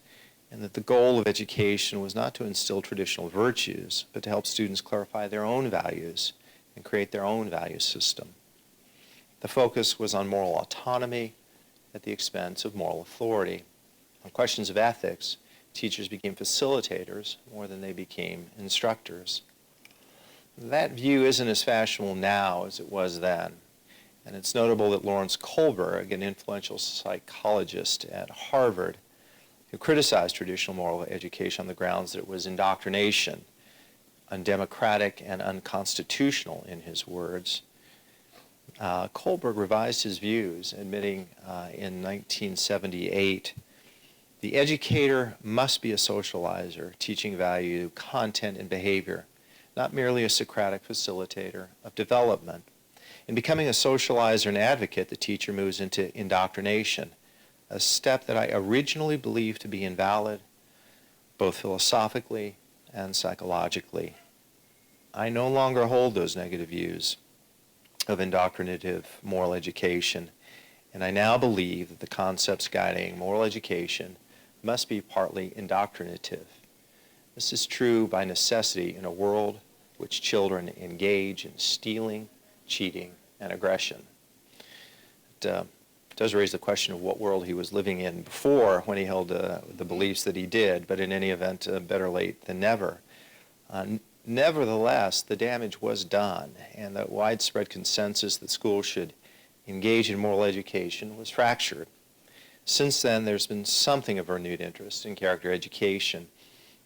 [SPEAKER 6] and that the goal of education was not to instill traditional virtues, but to help students clarify their own values and create their own value system. The focus was on moral autonomy at the expense of moral authority. On questions of ethics, teachers became facilitators more than they became instructors. That view isn't as fashionable now as it was then, and it's notable that Lawrence Kohlberg, an influential psychologist at Harvard, who criticized traditional moral education on the grounds that it was indoctrination, undemocratic and unconstitutional in his words, Kohlberg revised his views, admitting in 1978, the educator must be a socializer, teaching value, content, and behavior, not merely a Socratic facilitator of development. In becoming a socializer and advocate, the teacher moves into indoctrination, a step that I originally believed to be invalid, both philosophically and psychologically. I no longer hold those negative views of indoctrinative moral education, and I now believe that the concepts guiding moral education must be partly indoctrinative. This is true by necessity in a world which children engage in stealing, cheating, and aggression. It does raise the question of what world he was living in before when he held the beliefs that he did, but in any event, better late than never. Nevertheless, the damage was done, and the widespread consensus that schools should engage in moral education was fractured. Since then, there's been something of renewed interest in character education.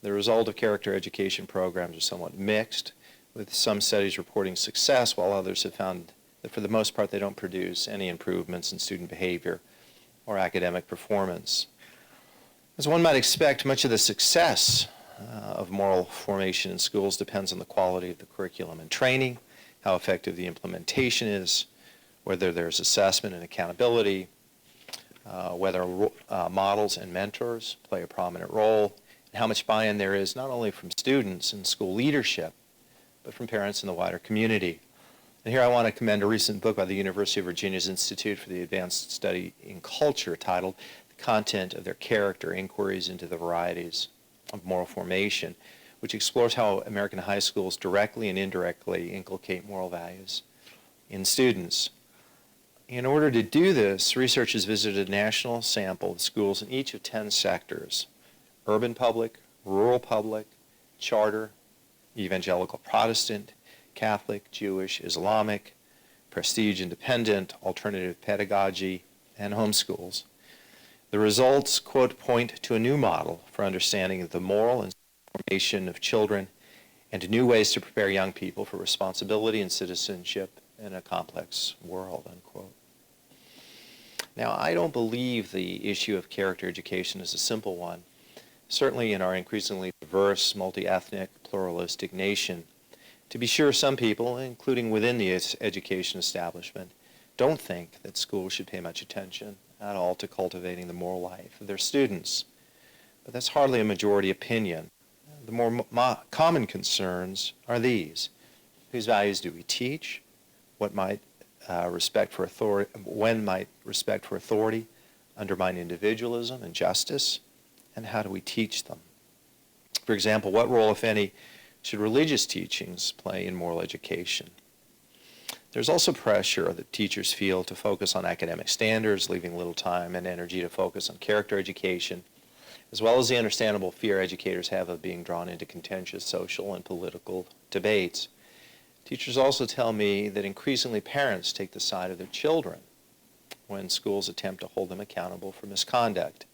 [SPEAKER 6] The result of character education programs are somewhat mixed, with some studies reporting success, while others have found that for the most part they don't produce any improvements in student behavior or academic performance. As one might expect, much of the success of moral formation in schools depends on the quality of the curriculum and training, how effective the implementation is, whether there's assessment and accountability, whether models and mentors play a prominent role, and how much buy-in there is not only from students and school leadership, but from parents in the wider community. And here I want to commend a recent book by the University of Virginia's Institute for the Advanced Study in Culture titled The Content of Their Character, Inquiries into the Varieties of Moral Formation, which explores how American high schools directly and indirectly inculcate moral values in students. In order to do this, researchers visited a national sample of schools in each of 10 sectors: urban public, rural public, charter, evangelical Protestant, Catholic, Jewish, Islamic, prestige independent, alternative pedagogy, and homeschools. The results, quote, point to a new model for understanding the moral and formation of children and to new ways to prepare young people for responsibility and citizenship in a complex world, unquote. Now, I don't believe the issue of character education is a simple one. certainly in our increasingly diverse, multi-ethnic, pluralistic nation. To be sure, some people, including within the education establishment, don't think that schools should pay much attention at all to cultivating the moral life of their students. But that's hardly a majority opinion. The more common concerns are these. Whose values do we teach? What might respect for authority, when might respect for authority undermine individualism and justice? And how do we teach them? For example, what role, if any, should religious teachings play in moral education? There's also pressure that teachers feel to focus on academic standards, leaving little time and energy to focus on character education, as well as the understandable fear educators have of being drawn into contentious social and political debates. Teachers also tell me that increasingly parents take the side of their children when schools attempt to hold them accountable for misconduct.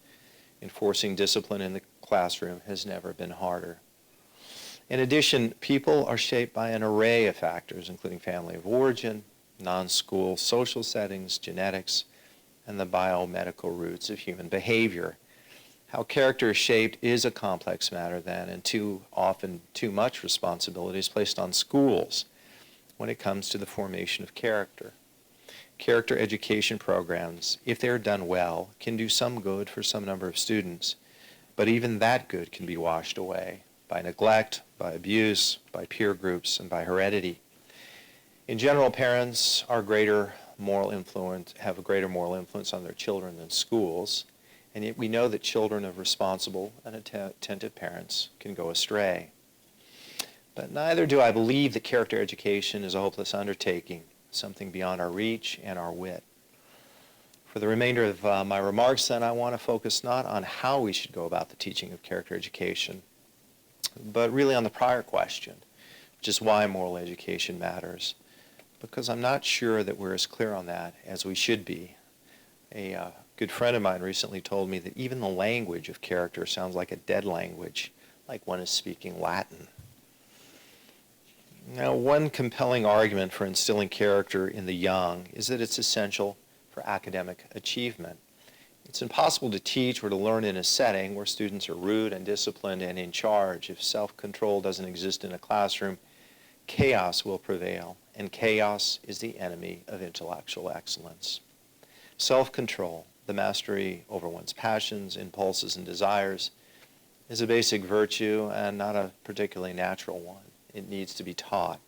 [SPEAKER 6] Enforcing discipline in the classroom has never been harder. In addition, people are shaped by an array of factors, including family of origin, non-school social settings, genetics, and the biomedical roots of human behavior. How character is shaped is a complex matter then, and too often too much responsibility is placed on schools when it comes to the formation of character. Character education programs, if they're done well, can do some good for some number of students, but even that good can be washed away by neglect, by abuse, by peer groups, and by heredity. In general, parents have a greater moral influence on their children than schools, and yet we know that children of responsible and attentive parents can go astray. But neither do I believe that character education is a hopeless undertaking, something beyond our reach and our wit. For the remainder of my remarks, then, I want to focus not on how we should go about the teaching of character education, but really on the prior question, which is why moral education matters, because I'm not sure that we're as clear on that as we should be. A good friend of mine recently told me that even the language of character sounds like a dead language, like one is speaking Latin. Now, one compelling argument for instilling character in the young is that it's essential for academic achievement. It's impossible to teach or to learn in a setting where students are rude and disciplined and in charge. If self-control doesn't exist in a classroom, chaos will prevail, and chaos is the enemy of intellectual excellence. Self-control, the mastery over one's passions, impulses, and desires, is a basic virtue and not a particularly natural one. It needs to be taught.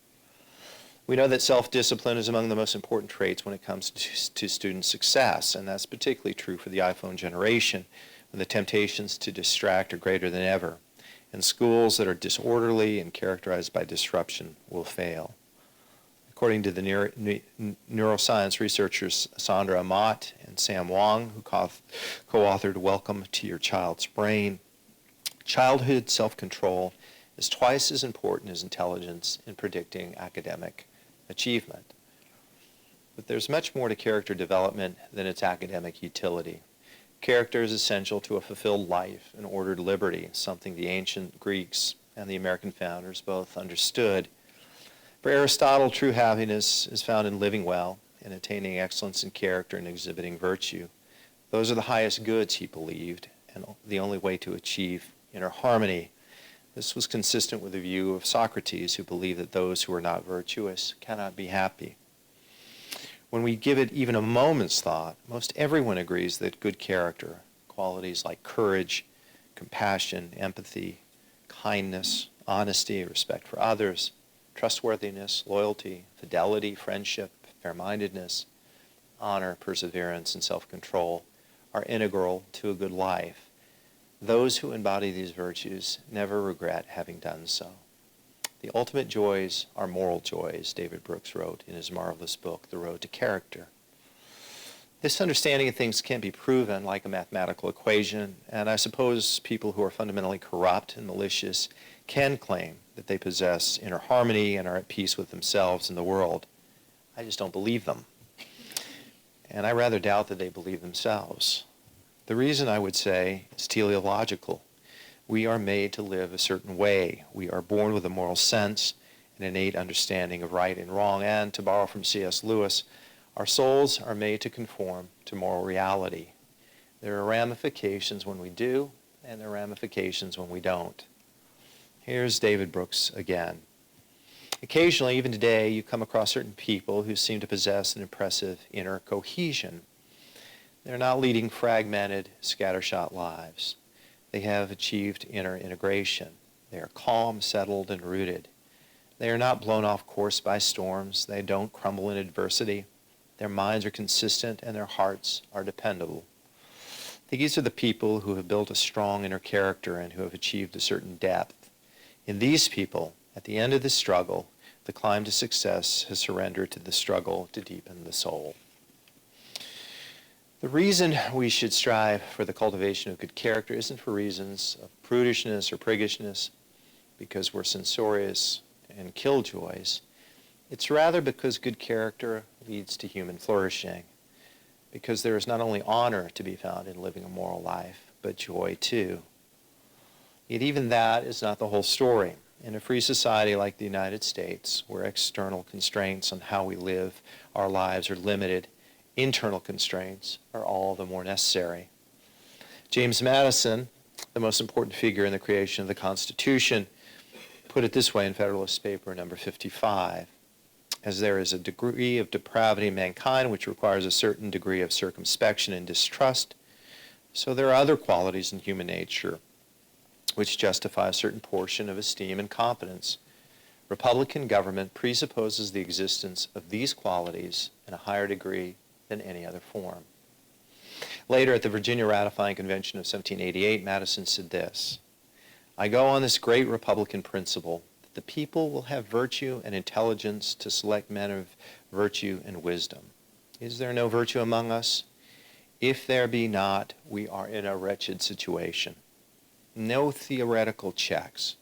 [SPEAKER 6] We know that self-discipline is among the most important traits when it comes to student success, and that's particularly true for the iPhone generation, when the temptations to distract are greater than ever, and schools that are disorderly and characterized by disruption will fail. According to the neuroscience researchers Sandra Amat and Sam Wong, who co-authored Welcome to Your Child's Brain, childhood self-control is twice as important as intelligence in predicting academic achievement. But there's much more to character development than its academic utility. Character is essential to a fulfilled life and ordered liberty, something the ancient Greeks and the American founders both understood. For Aristotle, true happiness is found in living well, in attaining excellence in character and exhibiting virtue. Those are the highest goods, he believed, and the only way to achieve inner harmony. This was consistent with the view of Socrates, who believed that those who are not virtuous cannot be happy. When we give it even a moment's thought, most everyone agrees that good character, qualities like courage, compassion, empathy, kindness, honesty, respect for others, trustworthiness, loyalty, fidelity, friendship, fair-mindedness, honor, perseverance, and self-control are integral to a good life. Those who embody these virtues never regret having done so. The ultimate joys are moral joys, David Brooks wrote in his marvelous book, The Road to Character. This understanding of things can't be proven like a mathematical equation, and I suppose people who are fundamentally corrupt and malicious can claim that they possess inner harmony and are at peace with themselves and the world. I just don't believe them. And I rather doubt that they believe themselves. The reason, I would say, is teleological. We are made to live a certain way. We are born with a moral sense, an innate understanding of right and wrong, and, to borrow from C.S. Lewis, our souls are made to conform to moral reality. There are ramifications when we do, and their ramifications when we don't. Here's David Brooks again. Occasionally, even today, you come across certain people who seem to possess an impressive inner cohesion. They're not leading fragmented, scattershot lives. They have achieved inner integration. They are calm, settled, and rooted. They are not blown off course by storms. They don't crumble in adversity. Their minds are consistent and their hearts are dependable. These are the people who have built a strong inner character and who have achieved a certain depth. In these people, at the end of the struggle, the climb to success has surrendered to the struggle to deepen the soul. The reason we should strive for the cultivation of good character isn't for reasons of prudishness or priggishness, because we're censorious and killjoys. It's rather because good character leads to human flourishing, because there is not only honor to be found in living a moral life, but joy too. Yet even that is not the whole story. In a free society like the United States, where external constraints on how we live our lives are limited, internal constraints are all the more necessary. James Madison, the most important figure in the creation of the Constitution, put it this way in Federalist Paper number 55. As there is a degree of depravity in mankind which requires a certain degree of circumspection and distrust, so there are other qualities in human nature which justify a certain portion of esteem and confidence. Republican government presupposes the existence of these qualities in a higher degree than any other form. Later, at the Virginia Ratifying Convention of 1788, Madison said this, "I go on this great Republican principle that the people will have virtue and intelligence to select men of virtue and wisdom. Is there no virtue among us? If there be not, we are in a wretched situation. No theoretical checks,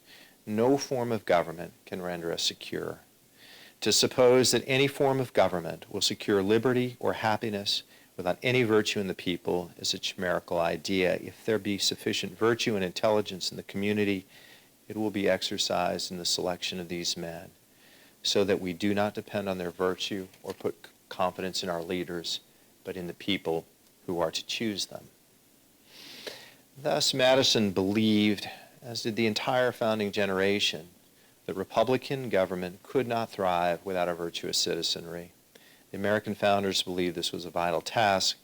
[SPEAKER 6] no form of government can render us secure. To suppose that any form of government will secure liberty or happiness without any virtue in the people is a chimerical idea. If there be sufficient virtue and intelligence in the community, it will be exercised in the selection of these men, so that we do not depend on their virtue or put confidence in our leaders, but in the people who are to choose them." Thus, Madison believed, as did the entire founding generation, that Republican government could not thrive without a virtuous citizenry. The American founders believed this was a vital task,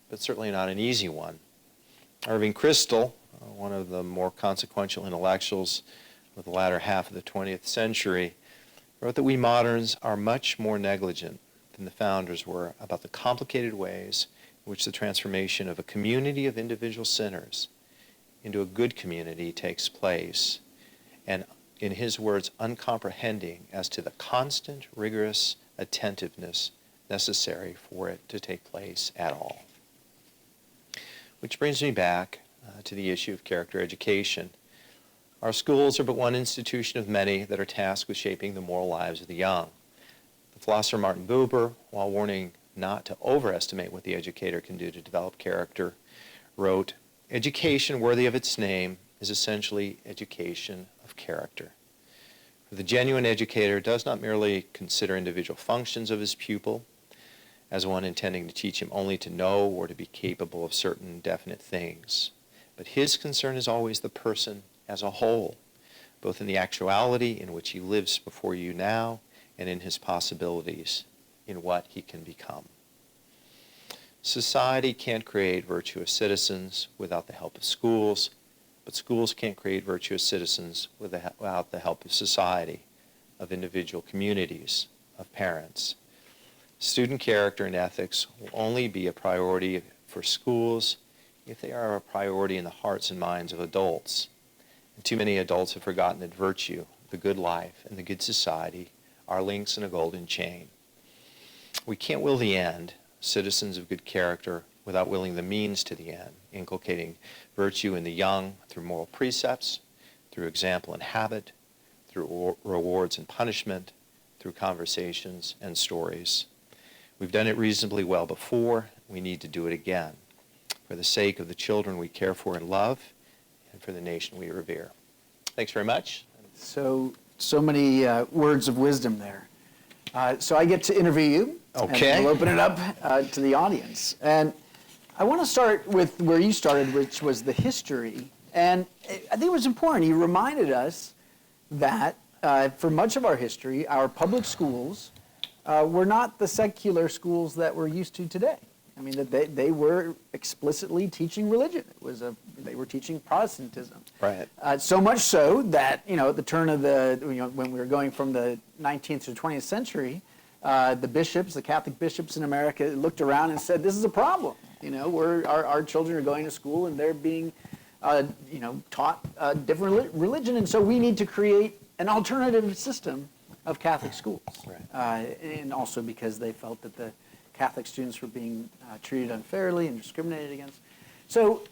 [SPEAKER 6] but certainly not an easy one. Irving Kristol, one of the more consequential intellectuals of the latter half of the 20th century, wrote that we moderns are much more negligent than the founders were about the complicated ways in which the transformation of a community of individual sinners into a good community takes place, and in his words, uncomprehending as to the constant, rigorous attentiveness necessary for it to take place at all. Which brings me back to the issue of character education. Our schools are but one institution of many that are tasked with shaping the moral lives of the young. The philosopher Martin Buber, while warning not to overestimate what the educator can do to develop character, wrote, "Education worthy of its name is essentially education of character. For the genuine educator does not merely consider individual functions of his pupil as one intending to teach him only to know or to be capable of certain definite things, but his concern is always the person as a whole, both in the actuality in which he lives before you now and in his possibilities in what he can become. Society can't create virtuous citizens without the help of schools, but schools can't create virtuous citizens without the help of society, of individual communities, of parents. Student character and ethics will only be a priority for schools if they are a priority in the hearts and minds of adults. And too many adults have forgotten that virtue, the good life, and the good society are links in a golden chain. We can't will the end, citizens of good character, without willing the means to the end, inculcating virtue in the young through moral precepts, through example and habit, through rewards and punishment, through conversations and stories. We've done it reasonably well before. We need to do it again, for the sake of the children we care for and love, and for the nation we revere. Thanks very much.
[SPEAKER 3] So many words of wisdom there. So I get to interview you.
[SPEAKER 6] Okay.
[SPEAKER 3] And we'll open it up to the audience. And I want to start with where you started, which was the history And I think it was important. He reminded us that for much of our history, our public schools were not the secular schools that we're used to today. I mean, that they were explicitly teaching religion. They were teaching Protestantism.
[SPEAKER 6] Right.
[SPEAKER 3] So much so that, at the turn of when we were going from the 19th to 20th century, the Catholic bishops in America looked around and said, this is a problem. Our children are going to school and they're being, taught a different religion. And so we need to create an alternative system of Catholic schools.
[SPEAKER 6] Right.
[SPEAKER 3] And also because they felt that the Catholic students were being treated unfairly and discriminated against. So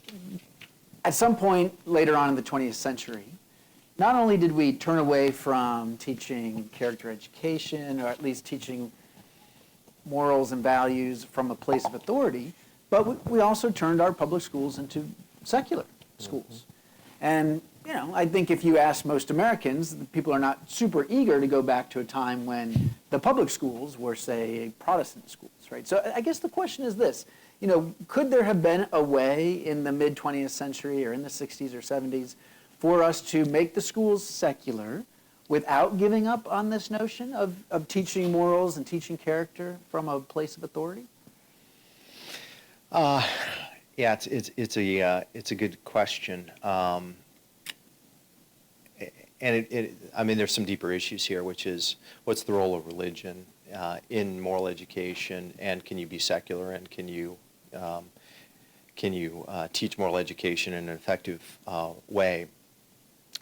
[SPEAKER 3] at some point later on in the 20th century, not only did we turn away from teaching character education, or at least teaching morals and values from a place of authority, but we also turned our public schools into secular schools. And I think if you ask most Americans, people are not super eager to go back to a time when the public schools were, say, Protestant schools, right? So I guess the question is this, could there have been a way in the mid-20th century or in the 60s or 70s for us to make the schools secular without giving up on this notion of teaching morals and teaching character from a place of authority?
[SPEAKER 6] Yeah, it's a good question. And I mean, there's some deeper issues here, which is what's the role of religion in moral education, and can you be secular, and can you teach moral education in an effective way?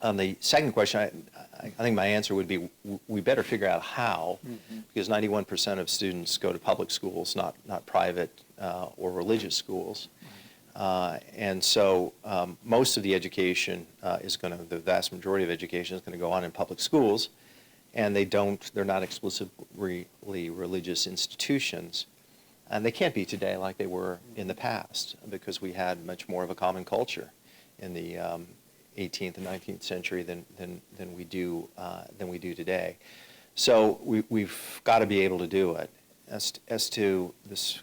[SPEAKER 6] On the second question, I think my answer would be we better figure out how, because 91% of students go to public schools, not private or religious schools. And so most of the education the vast majority of education is going to go on in public schools, and they're not explicitly religious institutions. And they can't be today like they were in the past, because we had much more of a common culture in the 18th and 19th century than we do today. So we've got to be able to do it. As to this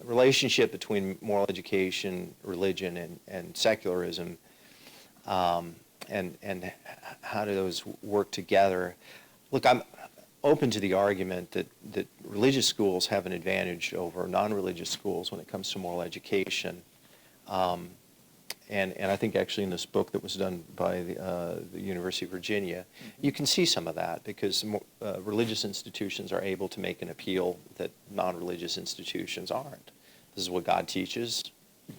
[SPEAKER 6] relationship between moral education, religion, and secularism, and how do those work together? Look, I'm open to the argument that religious schools have an advantage over non-religious schools when it comes to moral education. And I think actually in this book that was done by the University of Virginia, you can see some of that, because religious institutions are able to make an appeal that non-religious institutions aren't. This is what God teaches.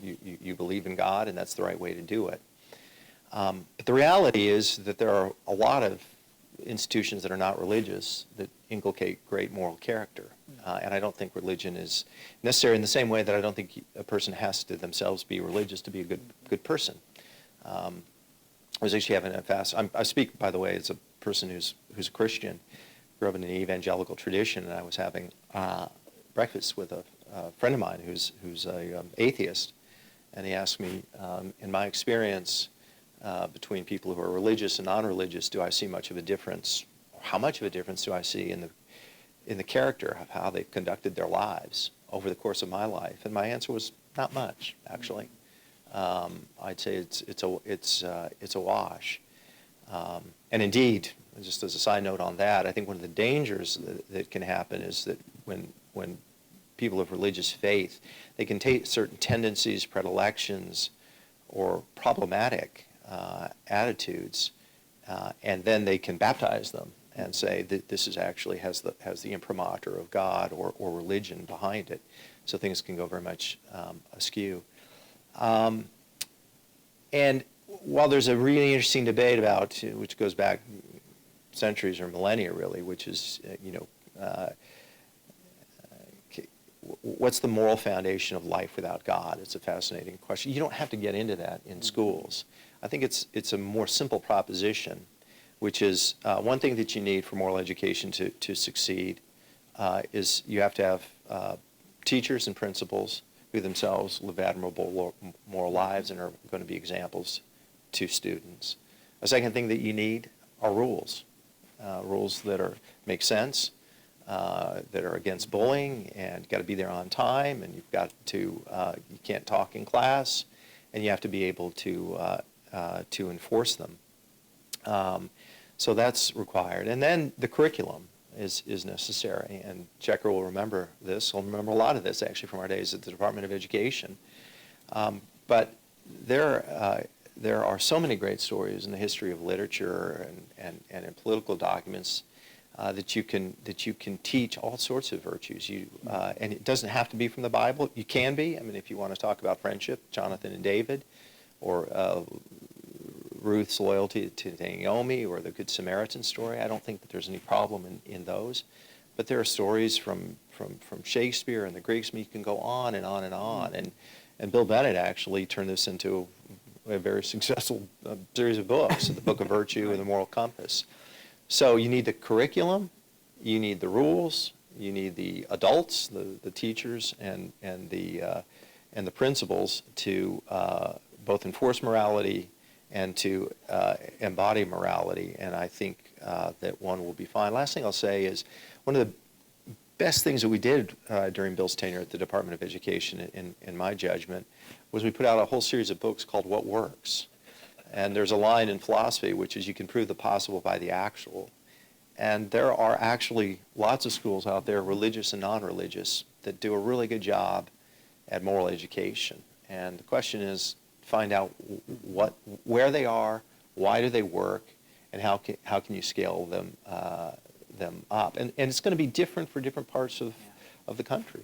[SPEAKER 6] You believe in God, and that's the right way to do it. But the reality is that there are a lot of institutions that are not religious that inculcate great moral character. And I don't think religion is necessary in the same way that I don't think a person has to themselves be religious to be a good person. I was actually having I speak, by the way, as a person who's a Christian, grew up in an evangelical tradition, and I was having breakfast with a friend of mine who's an atheist, and he asked me, in my experience between people who are religious and non-religious, do I see much of a difference? How much of a difference do I see in the character of how they've conducted their lives over the course of my life? And my answer was not much, actually. I'd say it's a wash. And indeed, just as a side note on that, I think one of the dangers that can happen is that when people of religious faith, they can take certain tendencies, predilections, or problematic attitudes, and then they can baptize them and say that this is actually has the imprimatur of God or religion behind it. So things can go very much askew. And while there's a really interesting debate about, which goes back centuries or millennia really, which is, what's the moral foundation of life without God? It's a fascinating question. You don't have to get into that in schools. I think it's a more simple proposition, which is one thing that you need for moral education to succeed is you have to have teachers and principals who themselves live admirable moral lives and are going to be examples to students. A second thing that you need are rules, rules that make sense, that are against bullying, and you've got to be there on time, and you've got to, you can't talk in class, and you have to be able to to enforce them. So that's required. And then the curriculum is necessary. And Checker will remember this. He'll remember a lot of this, actually, from our days at the Department of Education. But there are so many great stories in the history of literature and in political documents that you can teach all sorts of virtues. And it doesn't have to be from the Bible. You can be. I mean, if you want to talk about friendship, Jonathan and David, or Ruth's loyalty to Naomi, or the Good Samaritan story, I don't think that there's any problem in those. But there are stories from Shakespeare and the Greeks. I mean, you can go on and on and on. And Bill Bennett actually turned this into a very successful series of books, the Book of Virtue and the Moral Compass. So you need the curriculum, you need the rules, you need the adults, the teachers, and the principals to both enforce morality and to embody morality. And I think that one will be fine. Last thing I'll say is one of the best things that we did during Bill's tenure at the Department of Education, in my judgment, was we put out a whole series of books called What Works. And there's a line in philosophy which is you can prove the possible by the actual. And there are actually lots of schools out there, religious and non-religious, that do a really good job at moral education. And the question is, find out where they are, why do they work, and how can you scale them up. And it's going to be different for different parts of the country.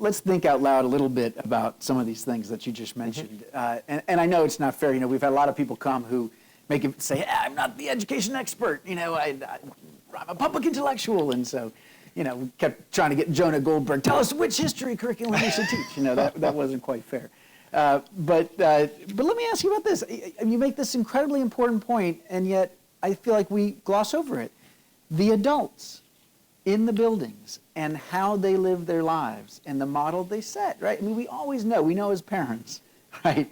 [SPEAKER 3] Let's think out loud a little bit about some of these things that you just mentioned. And I know it's not fair. You know, we've had a lot of people come who make it say, I'm not the education expert. You know, I'm a public intellectual. And so, you know, we kept trying to get Jonah Goldberg, tell us which history curriculum we should teach. You know, that wasn't quite fair. But let me ask you about this. You make this incredibly important point, and yet I feel like we gloss over it. The adults in the buildings and how they live their lives and the model they set, right? I mean, we always know, we know as parents, right?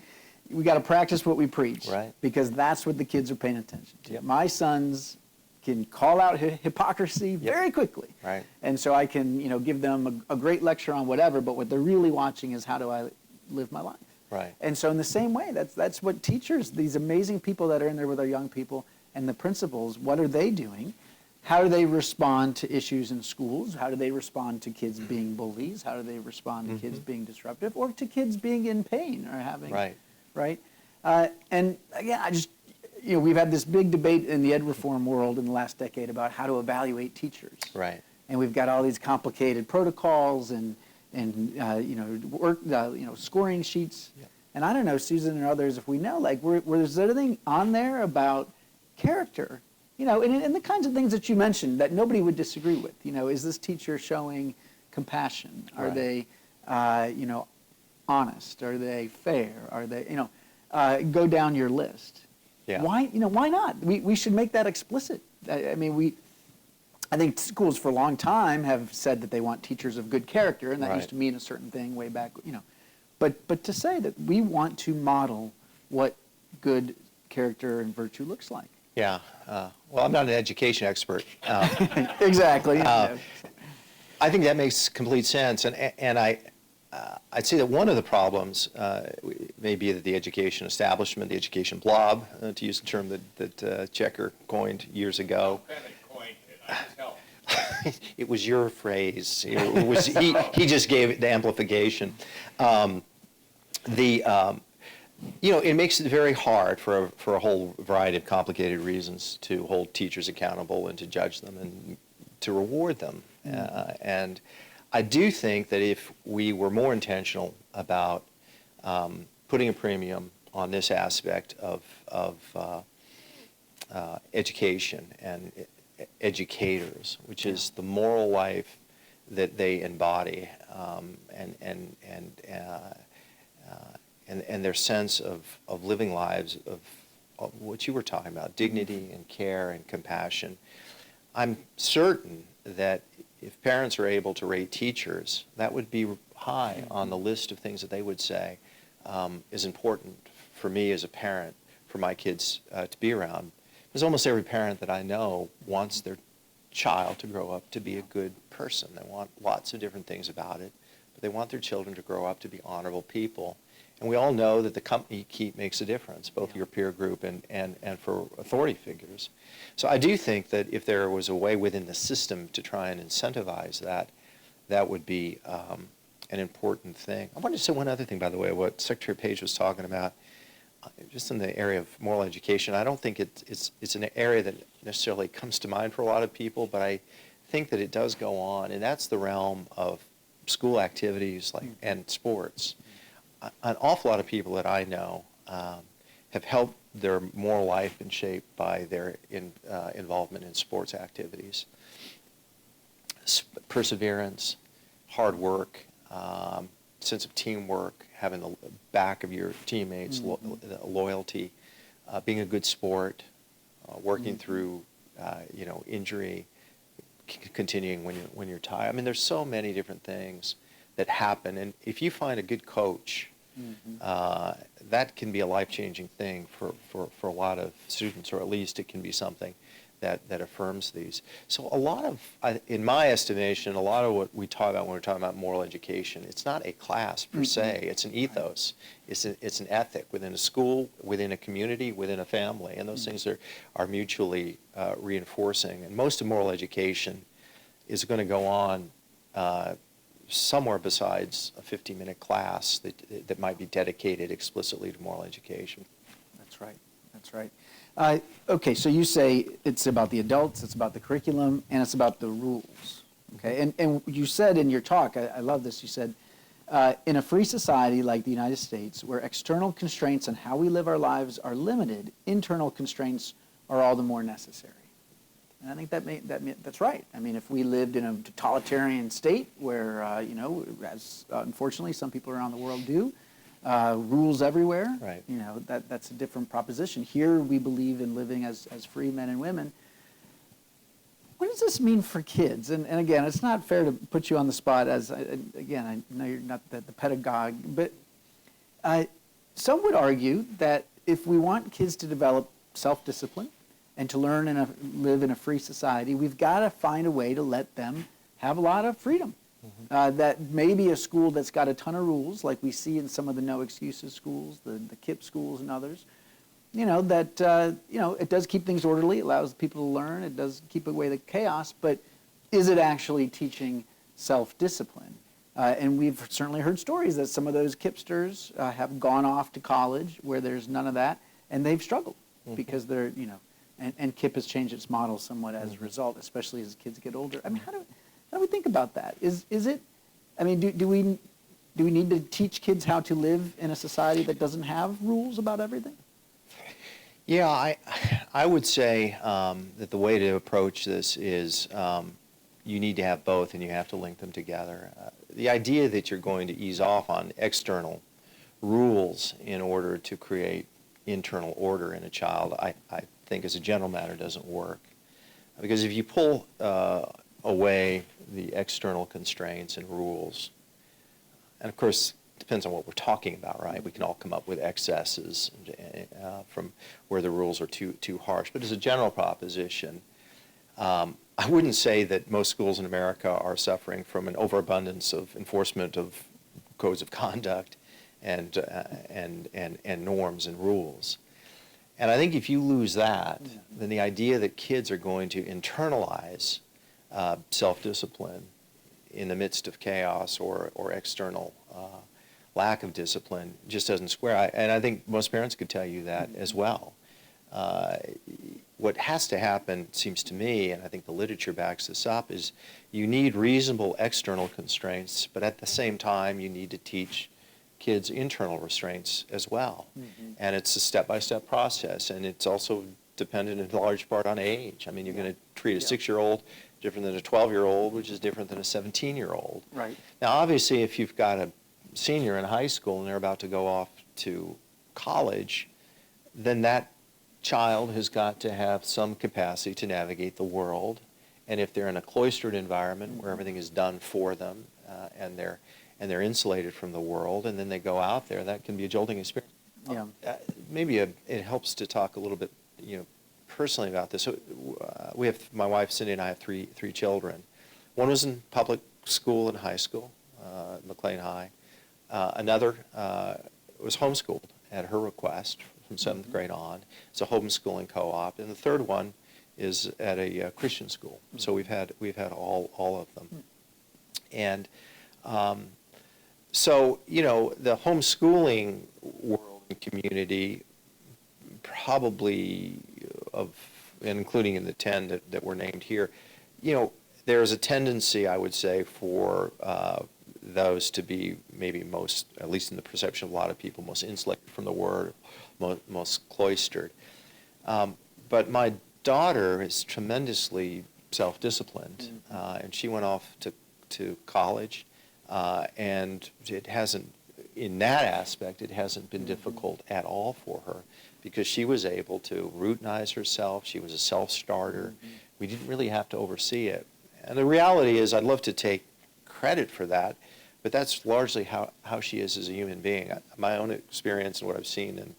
[SPEAKER 3] We got to practice what we preach,
[SPEAKER 6] right?
[SPEAKER 3] Because that's what the kids are paying attention to.
[SPEAKER 6] Yep.
[SPEAKER 3] My sons can call out hypocrisy very quickly.
[SPEAKER 6] Right.
[SPEAKER 3] And so I can, you know, give them a great lecture on whatever, but what they're really watching is how do I live my life?
[SPEAKER 6] Right.
[SPEAKER 3] And so in the same way, that's what teachers, these amazing people that are in there with our young people, and the principals, what are they doing? How do they respond to issues in schools? How do they respond to kids being bullies? How do they respond to kids being disruptive, or to kids being in pain or having, right? And again, you know, we've had this big debate in the ed reform world in the last decade about how to evaluate teachers.
[SPEAKER 6] Right.
[SPEAKER 3] And we've got all these complicated protocols and you know, scoring sheets. Yep. And I don't know, Susan and others, if we know, like, was there anything on there about character? You know, and the kinds of things that you mentioned that nobody would disagree with. You know, is this teacher showing compassion? Are they, you know, honest? Are they fair? Are they, you know, go down your list.
[SPEAKER 6] Yeah.
[SPEAKER 3] Why, you know, why not? We should make that explicit. I mean, I think schools for a long time have said that they want teachers of good character, and that used to mean a certain thing way back, you know. But to say that we want to model what good character and virtue looks like.
[SPEAKER 6] Yeah. Well, I'm not an education expert.
[SPEAKER 3] Exactly.
[SPEAKER 6] I think that makes complete sense, and I'd say that one of the problems may be that the education establishment, the education blob, to use the term that Checker coined years ago. It was your phrase. It was, he just gave it the amplification. You know, it makes it very hard for a whole variety of complicated reasons to hold teachers accountable and to judge them and to reward them. And I do think that if we were more intentional about putting a premium on this aspect of education and educators, which is the moral life that they embody, and their sense of living lives of what you were talking about, dignity and care and compassion. I'm certain that if parents are able to rate teachers, that would be high on the list of things that they would say is important for me as a parent, for my kids to be around. Because almost every parent that I know wants their child to grow up to be a good person. They want lots of different things about it, but they want their children to grow up to be honorable people. And we all know that the company you keep makes a difference, both your peer group and for authority figures. So I do think that if there was a way within the system to try and incentivize that, that would be an important thing. I wanted to say one other thing, by the way, what Secretary Paige was talking about, just in the area of moral education. I don't think it's an area that necessarily comes to mind for a lot of people, but I think that it does go on, and that's the realm of school activities and sports. An awful lot of people that I know have helped their moral life been shaped by their involvement in sports activities. Perseverance, hard work, sense of teamwork, having the back of your teammates, loyalty, being a good sport, working through injury, continuing when you're tired. I mean, there's so many different things that happen, and if you find a good coach, that can be a life-changing thing for a lot of students, or at least it can be something that affirms these. So a lot of, in my estimation, a lot of what we talk about when we're talking about moral education, it's not a class per se, it's an ethos, it's an ethic within a school, within a community, within a family, and those things are mutually reinforcing. And most of moral education is going to go on somewhere besides a 50-minute class that might be dedicated explicitly to moral education.
[SPEAKER 3] That's right. That's right. Okay, so you say it's about the adults, it's about the curriculum, and it's about the rules. Okay, and you said in your talk, I love this, you said, in a free society like the United States, where external constraints on how we live our lives are limited, internal constraints are all the more necessary. And I think that's right. I mean, if we lived in a totalitarian state where, as unfortunately some people around the world do, rules everywhere,
[SPEAKER 6] right.
[SPEAKER 3] That's a different proposition. Here we believe in living as free men and women. What does this mean for kids? And again, it's not fair to put you on the spot as, again, I know you're not the pedagogue, but some would argue that if we want kids to develop self-discipline and to learn and live in a free society, we've got to find a way to let them have a lot of freedom. That maybe a school that's got a ton of rules, like we see in some of the no excuses schools, the KIPP schools and others, it does keep things orderly, it allows people to learn, it does keep away the chaos, but is it actually teaching self-discipline? And we've certainly heard stories that some of those KIPPsters have gone off to college where there's none of that, and they've struggled because they're, and KIPP has changed its model somewhat as a result, especially as kids get older. I mean, how do we think about that? Is it? I mean, do we need to teach kids how to live in a society that doesn't have rules about everything?
[SPEAKER 6] Yeah, I would say that the way to approach this is you need to have both, and you have to link them together. The idea that you're going to ease off on external rules in order to create internal order in a child, I think as a general matter doesn't work. Because if you pull away the external constraints and rules, and of course depends on what we're talking about, right? We can all come up with excesses from where the rules are too harsh, but as a general proposition, I wouldn't say that most schools in America are suffering from an overabundance of enforcement of codes of conduct and norms and rules. And I think if you lose that, then the idea that kids are going to internalize self-discipline in the midst of chaos or external lack of discipline just doesn't square. And I think most parents could tell you that as well. What has to happen, seems to me, and I think the literature backs this up, is you need reasonable external constraints, but at the same time you need to teach kids internal restraints as well. And it's a step-by-step process, and it's also dependent in large part on age. I mean, you're going to treat a 6-year-old different than a 12-year-old, which is different than a 17-year-old.
[SPEAKER 3] Right.
[SPEAKER 6] Now, obviously, if you've got a senior in high school and they're about to go off to college, then that child has got to have some capacity to navigate the world. And if they're in a cloistered environment where everything is done for them and they're insulated from the world, and then they go out there, that can be a jolting experience.
[SPEAKER 3] Yeah.
[SPEAKER 6] Maybe it helps to talk a little bit, personally about this. So, we have, my wife Cindy and I have three children. One was in public school and high school, McLean High. Another was homeschooled at her request from 7th grade on. It's a homeschooling co-op, and the third one is at a Christian school. So we've had all of them, and so the homeschooling world and community probably and including in the 10 that were named here, there's a tendency, I would say, for those to be maybe most, at least in the perception of a lot of people, most insulated from the word, most cloistered. But my daughter is tremendously self-disciplined, and she went off to college, and it hasn't, in that aspect, it hasn't been difficult at all for her, because she was able to routinize herself. She was a self-starter. We didn't really have to oversee it. And the reality is, I'd love to take credit for that, but that's largely how she is as a human being. My own experience and what I've seen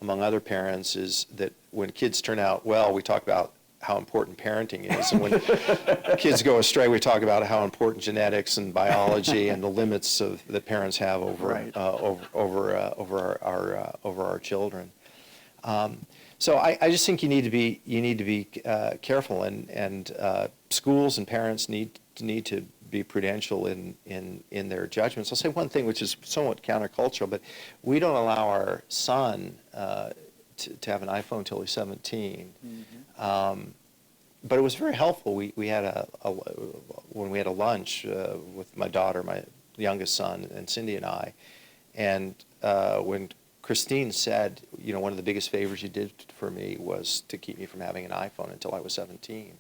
[SPEAKER 6] among other parents is that when kids turn out well, we talk about how important parenting is. And when kids go astray, we talk about how important genetics and biology and the limits that parents have over our children. So I just think you need to be careful, and schools and parents need to be prudential in their judgments. I'll say one thing which is somewhat countercultural, but we don't allow our son to have an iPhone until he's 17. But it was very helpful. We had when we had a lunch with my daughter, my youngest son, and Cindy and I, and when Christine said, one of the biggest favors you did for me was to keep me from having an iPhone until I was 17.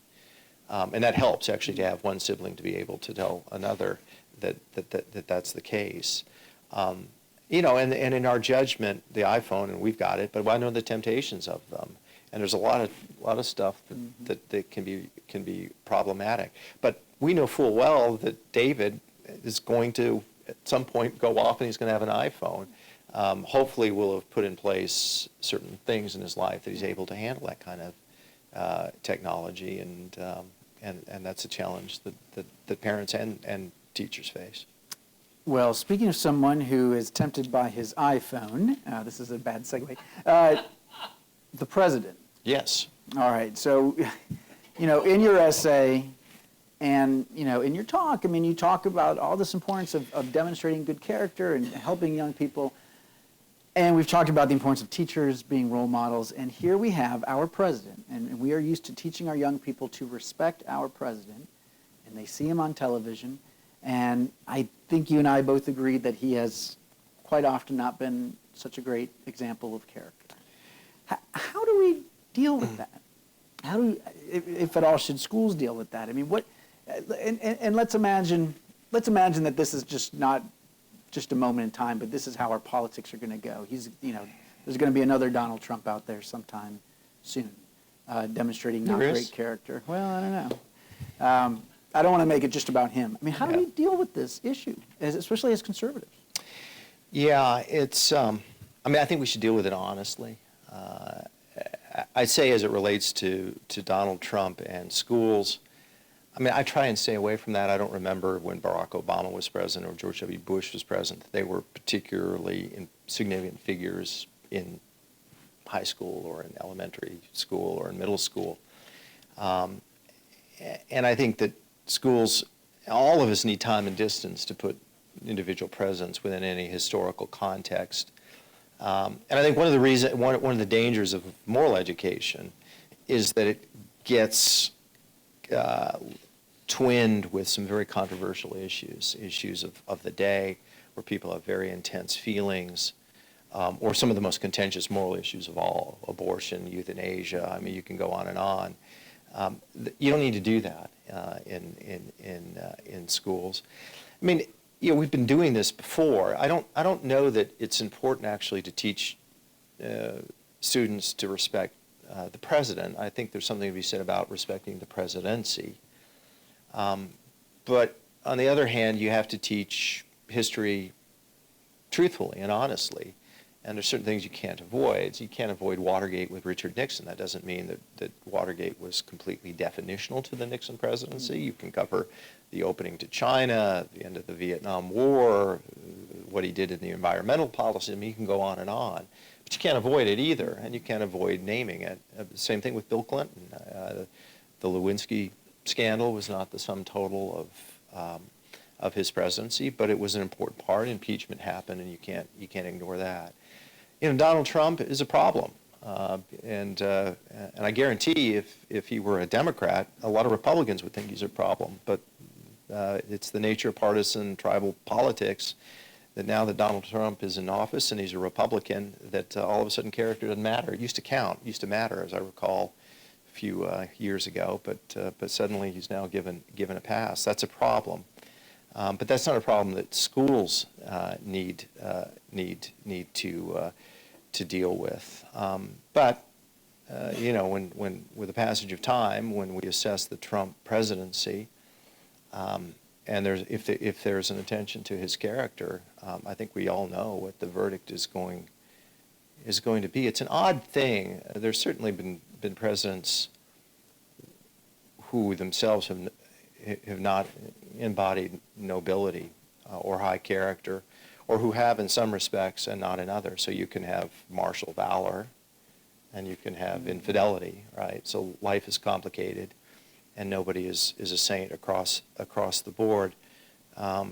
[SPEAKER 6] And that helps, actually, to have one sibling to be able to tell another that's the case. And in our judgment, the iPhone, and we've got it, but I know the temptations of them. And there's a lot of stuff that can be problematic. But we know full well that David is going to, at some point, go off and he's going to have an iPhone. Hopefully we'll have put in place certain things in his life that he's able to handle that kind of technology, and that's a challenge that parents and teachers face.
[SPEAKER 3] Well, speaking of someone who is tempted by his iPhone, this is a bad segue, the president.
[SPEAKER 6] Yes.
[SPEAKER 3] All right, so, in your essay and, in your talk, you talk about all this importance of demonstrating good character and helping young people. And we've talked about the importance of teachers being role models. And here we have our president. And we are used to teaching our young people to respect our president. And they see him on television. And I think you and I both agree that he has quite often not been such a great example of character. How do we deal with that? How do we, if at all, should schools deal with that? And let's imagine that this is just a moment in time, but this is how our politics are going to go. There's going to be another Donald Trump out there sometime soon, demonstrating not great character. Well, I don't know. I don't want to make it just about him. How do we deal with this issue, especially as conservatives?
[SPEAKER 6] Yeah, it's. I think we should deal with it honestly. I'd say, as it relates to Donald Trump and schools, I try and stay away from that. I don't remember when Barack Obama was president or George W. Bush was president that they were particularly significant figures in high school or in elementary school or in middle school. And I think that schools, all of us need time and distance to put individual presidents within any historical context. And I think one of the dangers of moral education is that it gets twinned with some very controversial issues of the day, where people have very intense feelings, or some of the most contentious moral issues of all: abortion, euthanasia. You can go on and on. You don't need to do that in schools. We've been doing this before. I don't know that it's important actually to teach students to respect the president. I think there's something to be said about respecting the presidency. But on the other hand, you have to teach history truthfully and honestly. And there's certain things you can't avoid. So you can't avoid Watergate with Richard Nixon. That doesn't mean that Watergate was completely definitional to the Nixon presidency. You can cover the opening to China, the end of the Vietnam War, what he did in the environmental policy. I mean, you can go on, but you can't avoid it either, and you can't avoid naming it. Same thing with Bill Clinton. The Lewinsky scandal was not the sum total of his presidency, but it was an important part. Impeachment happened, and you can't ignore that. You know, Donald Trump is a problem, and I guarantee if he were a Democrat, a lot of Republicans would think he's a problem. But it's the nature of partisan tribal politics that now that Donald Trump is in office and he's a Republican, that all of a sudden character doesn't matter. It used to count, used to matter, as I recall a few years ago, but suddenly he's now given a pass. That's a problem. But that's not a problem that schools need to deal with. But you know, when with the passage of time, when we assess the Trump presidency, and if there's an attention to his character, I think we all know what the verdict is going to be. It's an odd thing. There's certainly been presidents who themselves have not embodied nobility or high character, or who have in some respects and not in others. So you can have martial valor, and you can have infidelity, right? So life is complicated, and nobody is a saint across the board.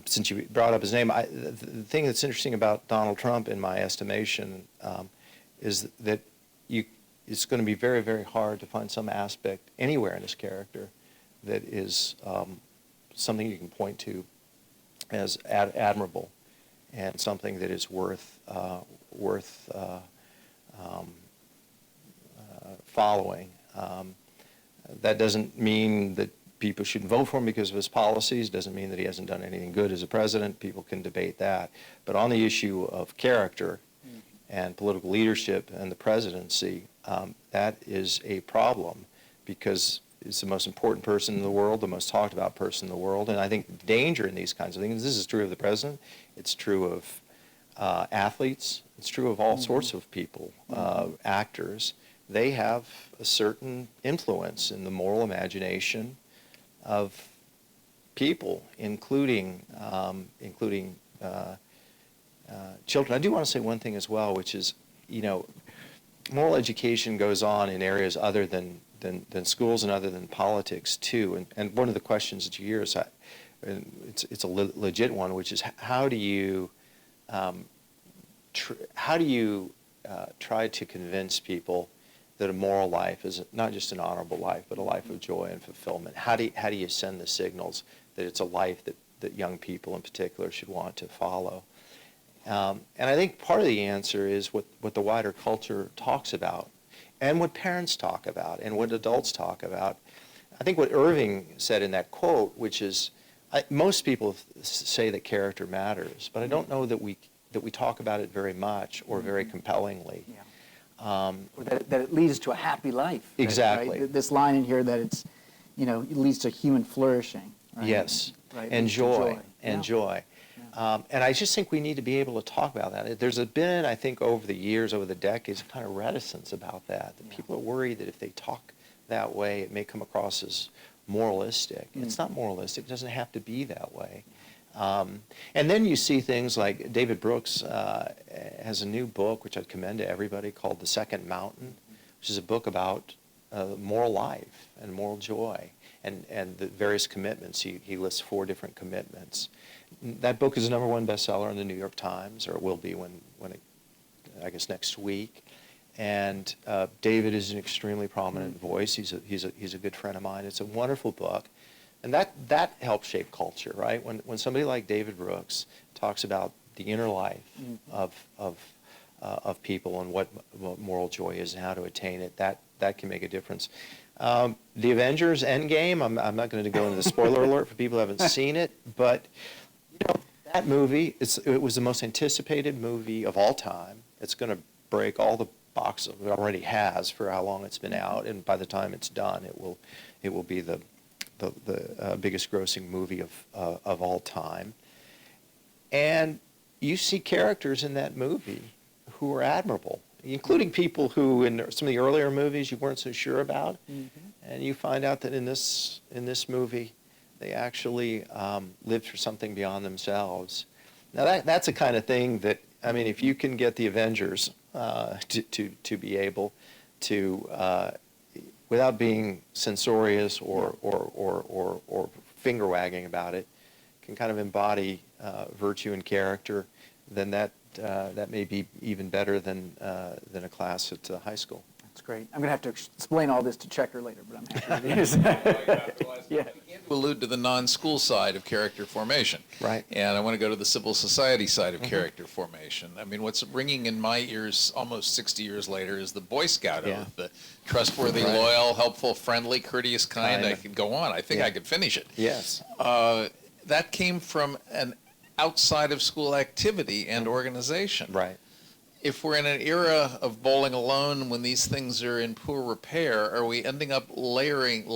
[SPEAKER 6] Since you brought up his name, the thing that's interesting about Donald Trump, in my estimation, is that it's going to be very, very hard to find some aspect anywhere in his character that is something you can point to as admirable and something that is worth following. That doesn't mean that people shouldn't vote for him because of his policies. Doesn't mean that he hasn't done anything good as a president. People can debate that. But on the issue of character and political leadership and the presidency, that is a problem, because he's the most important person in the world, the most talked about person in the world. And I think the danger in these kinds of things, this is true of the president, it's true of athletes, it's true of all sorts of people, actors. They have a certain influence in the moral imagination of people, including children. I do want to say one thing as well, which is, you know, moral education goes on in areas other than schools and other than politics too. And one of the questions that you hear is, it's a legit one, which is how do you try to convince people that a moral life is not just an honorable life, but a life of joy and fulfillment? How do you send the signals that it's a life that young people in particular should want to follow? And I think part of the answer is what the wider culture talks about, and what parents talk about, and what adults talk about. I think what Irving said in that quote, which is, most people say that character matters, but I don't know that we talk about it very much or very compellingly.
[SPEAKER 3] Yeah. Or that it leads to a happy life.
[SPEAKER 6] Exactly.
[SPEAKER 3] Right? This line in here that it's, you know, it leads to human flourishing. Right?
[SPEAKER 6] Yes.
[SPEAKER 3] Right.
[SPEAKER 6] And joy. And
[SPEAKER 3] Yeah.
[SPEAKER 6] joy.
[SPEAKER 3] Yeah.
[SPEAKER 6] And I just think we need to be able to talk about that. There's been, I think, over the years, over the decades, kind of reticence about that. That people are worried that if they talk that way, it may come across as moralistic. It's not moralistic. It doesn't have to be that way. And then you see things like David Brooks has a new book, which I'd commend to everybody, called The Second Mountain, which is a book about moral life and moral joy and the various commitments. He lists 4 different commitments. That book is a #1 bestseller in the New York Times, or it will be when it, I guess, next week. And David is an extremely prominent voice. He's a good friend of mine. It's a wonderful book. And that helps shape culture, right? When somebody like David Brooks talks about the inner life of people and what moral joy is and how to attain it, that can make a difference. The Avengers Endgame, I'm not going to go into the spoiler alert for people who haven't seen it, but you know, that movie, it was the most anticipated movie of all time. It's going to break all the boxes it already has for how long it's been out, and by the time it's done, it will be the biggest grossing movie of all time. And you see characters in that movie who are admirable, including people who in some of the earlier movies you weren't so sure about. And you find out that in this movie they actually lived for something beyond themselves. Now that's the kind of thing that, I mean, if you can get the Avengers to be able to, without being censorious or finger wagging about it, can kind of embody virtue and character, then that may be even better than a class at high school.
[SPEAKER 3] That's great. I'm going to have to explain all this to Checker later, but I'm happy to use it. Yeah.
[SPEAKER 1] To allude to the non-school side of character formation.
[SPEAKER 6] Right.
[SPEAKER 1] And I want to go to the civil society side of character formation. I mean, what's ringing in my ears almost 60 years later is the Boy Scout oath, the trustworthy, loyal, helpful, friendly, courteous kind. I could go on. I think I could finish it.
[SPEAKER 6] Yes.
[SPEAKER 1] That came from an outside of school activity and organization.
[SPEAKER 6] Right.
[SPEAKER 1] If we're in an era of bowling alone when these things are in poor repair, are we ending up laying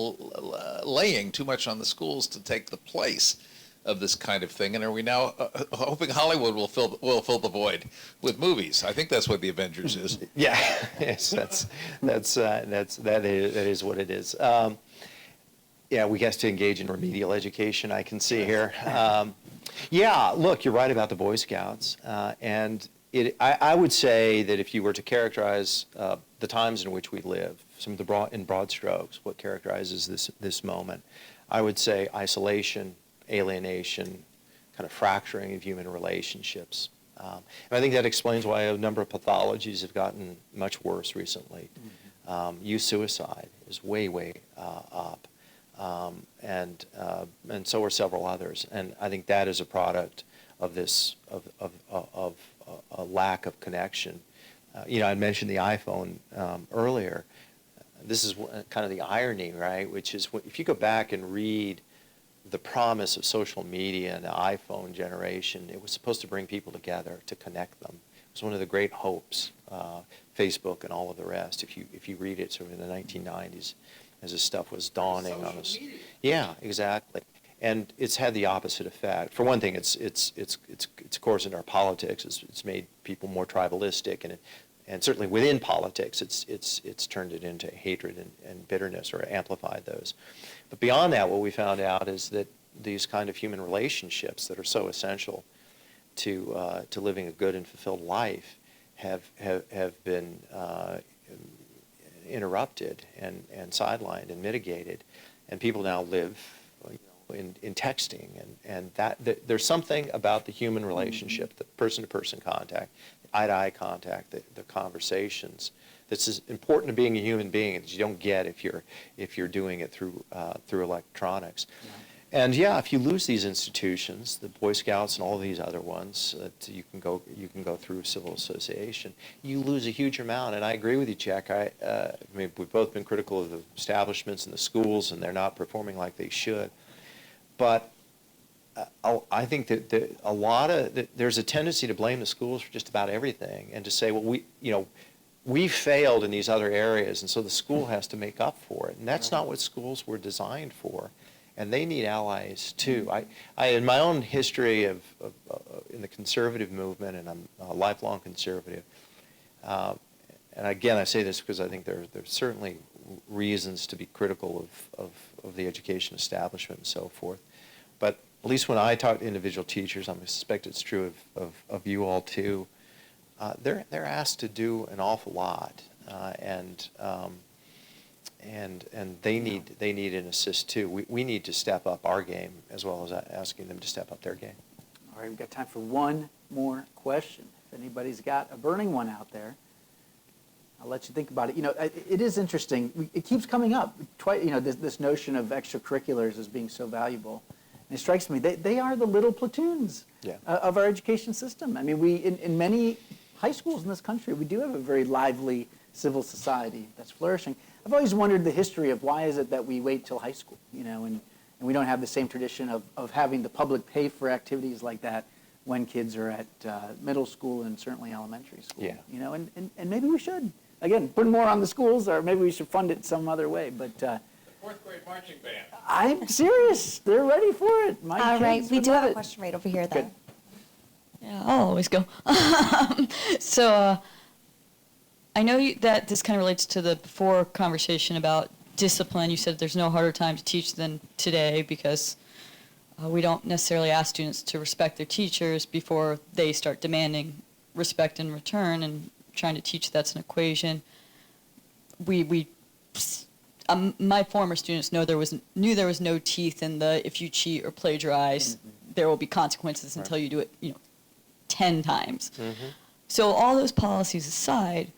[SPEAKER 1] too much on the schools to take the place of this kind of thing? And are we now hoping Hollywood will fill the void with movies? I think that's what the Avengers is.
[SPEAKER 6] Yeah. Yes. That is what it is. Yeah, we have to engage in remedial education. I can see here. Yeah. Look, you're right about the Boy Scouts, and. I would say that if you were to characterize the times in which we live, some of the in broad strokes, what characterizes this moment, I would say isolation, alienation, kind of fracturing of human relationships. And I think that explains why a number of pathologies have gotten much worse recently. Youth suicide is way up, and so are several others. And I think that is a product of this of a lack of connection. I mentioned the iPhone earlier. This is kind of the irony, right? Which is if you go back and read the promise of social media and the iPhone generation, it was supposed to bring people together, to connect them. It was one of the great hopes, Facebook and all of the rest, if you read it sort of in the 1990s, as this stuff was dawning on us. Yeah, exactly. And it's had the opposite effect. For one thing, it's coarsened our politics. It's made people more tribalistic, and certainly within politics, it's turned it into hatred and bitterness, or amplified those. But beyond that, what we found out is that these kind of human relationships that are so essential to living a good and fulfilled life have been interrupted and sidelined and mitigated, and people now live in texting, and that there's something about the human relationship, the person-to-person contact, eye-to-eye contact, the conversations, that's as important to being a human being that you don't get if you're doing it through electronics. Yeah. And yeah, if you lose these institutions, the Boy Scouts and all of these other ones that you can go through civil association, you lose a huge amount. And I agree with you, Jack. I mean, we've both been critical of the establishments and the schools, and they're not performing like they should. But I think that there's a tendency to blame the schools for just about everything, and to say, well, we failed in these other areas, and so the school has to make up for it. And that's not what schools were designed for, and they need allies too. I in my own history of in the conservative movement, and I'm a lifelong conservative. And again, I say this because I think there's certainly reasons to be critical of the education establishment and so forth. But at least when I talk to individual teachers, I suspect it's true of you all too, they're asked to do an awful lot, and they need an assist too. We need to step up our game as well as asking them to step up their game.
[SPEAKER 3] All right, we've got time for one more question. If anybody's got a burning one out there, I'll let you think about it. It is interesting. It keeps coming up. This notion of extracurriculars as being so valuable. And it strikes me, they are the little platoons of our education system. I mean, in many high schools in this country, we do have a very lively civil society that's flourishing. I've always wondered the history of why is it that we wait till high school, and we don't have the same tradition of having the public pay for activities like that when kids are at middle school and certainly elementary school.
[SPEAKER 6] Yeah.
[SPEAKER 3] And maybe we should. Again, put more on the schools, or maybe we should fund it some other way. But
[SPEAKER 1] fourth grade marching band.
[SPEAKER 3] I'm serious. They're ready for it.
[SPEAKER 7] All right, we do have a question right over here, though.
[SPEAKER 3] Good.
[SPEAKER 4] Yeah, I'll always go. So I know that this kind of relates to the before conversation about discipline. You said there's no harder time to teach than today because We don't necessarily ask students to respect their teachers before they start demanding respect in return and trying to teach that's an equation. My former students knew there was no teeth in the if you cheat or plagiarize, there will be consequences until you do it 10 times. So all those policies aside,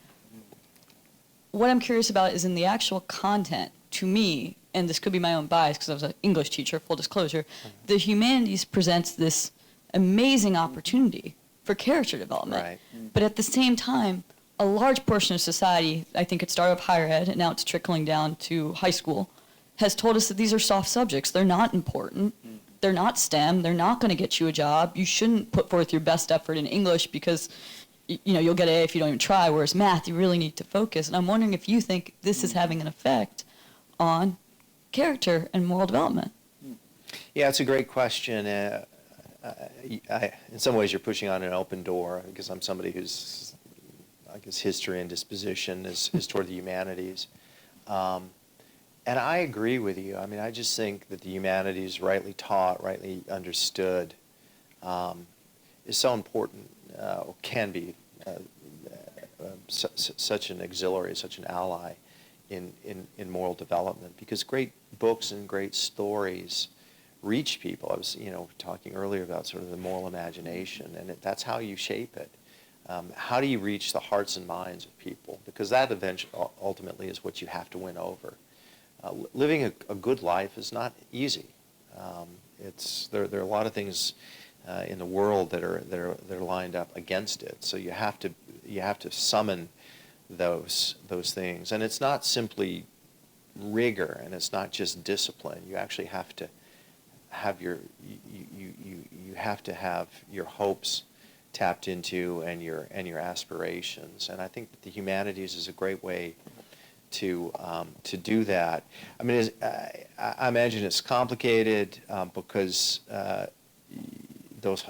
[SPEAKER 4] what I'm curious about is in the actual content. To me, and this could be my own bias because I was an English teacher, full disclosure, the humanities presents this amazing opportunity for character development.
[SPEAKER 6] Right.
[SPEAKER 4] But at the same time, a large portion of society, I think it started with higher ed and now it's trickling down to high school, has told us that these are soft subjects. They're not important. They're not STEM. They're not going to get you a job. You shouldn't put forth your best effort in English because you'll get an A if you don't even try, whereas math, you really need to focus. And I'm wondering if you think this is having an effect on character and moral development.
[SPEAKER 6] Yeah, it's a great question. In some ways, you're pushing on an open door because I'm somebody who's, I guess, history and disposition is toward the humanities. And I agree with you. I mean, I just think that the humanities, rightly taught, rightly understood, is so important, or can be such an auxiliary, such an ally in moral development, because great books and great stories reach people. I was, talking earlier about sort of the moral imagination, and that's how you shape it. How do you reach the hearts and minds of people? Because that ultimately is what you have to win over. Living a good life is not easy. There are a lot of things in the world that are lined up against it. So you have to summon those things, and it's not simply rigor, and it's not just discipline. You actually have to have you have to have your hopes tapped into and your aspirations. And I think that the humanities is a great way to do that. I mean, I imagine it's complicated because those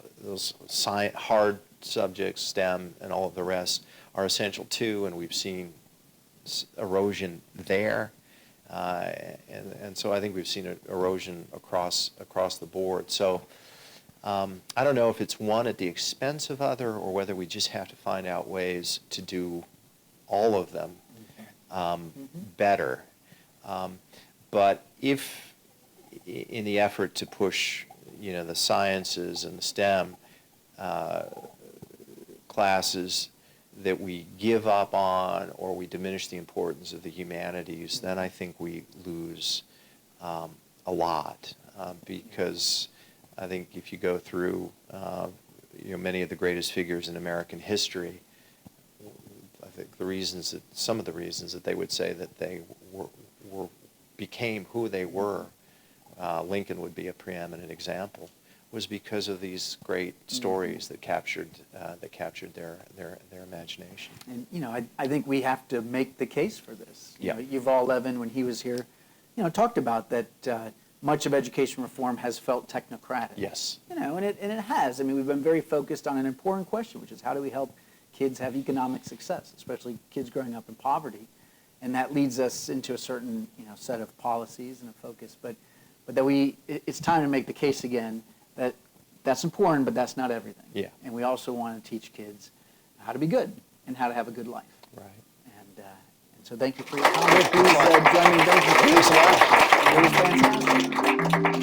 [SPEAKER 6] hard subjects, STEM and all of the rest, are essential too, and we've seen erosion there. And so I think we've seen erosion across the board. So I don't know if it's one at the expense of other, or whether we just have to find out ways to do all of them better. But if in the effort to push, the sciences and the STEM classes, that we give up on or we diminish the importance of the humanities, then I think we lose a lot, because I think if you go through many of the greatest figures in American history, I think some of the reasons that they would say that they became who they were, Lincoln would be a preeminent example, was because of these great stories that captured their imagination.
[SPEAKER 3] And I think we have to make the case for this.
[SPEAKER 6] Yeah.
[SPEAKER 3] Yuval Levin, when he was here, talked about that much of education reform has felt technocratic.
[SPEAKER 6] Yes.
[SPEAKER 3] And it has. I mean, we've been very focused on an important question, which is how do we help kids have economic success, especially kids growing up in poverty, and that leads us into a certain set of policies and a focus. But that it's time to make the case again that that's important, but that's not everything.
[SPEAKER 6] Yeah.
[SPEAKER 3] And we also want to teach kids how to be good and how to have a good life.
[SPEAKER 6] Right.
[SPEAKER 3] And so thank you for your comment. Please join me in thanking Pete. It was fantastic.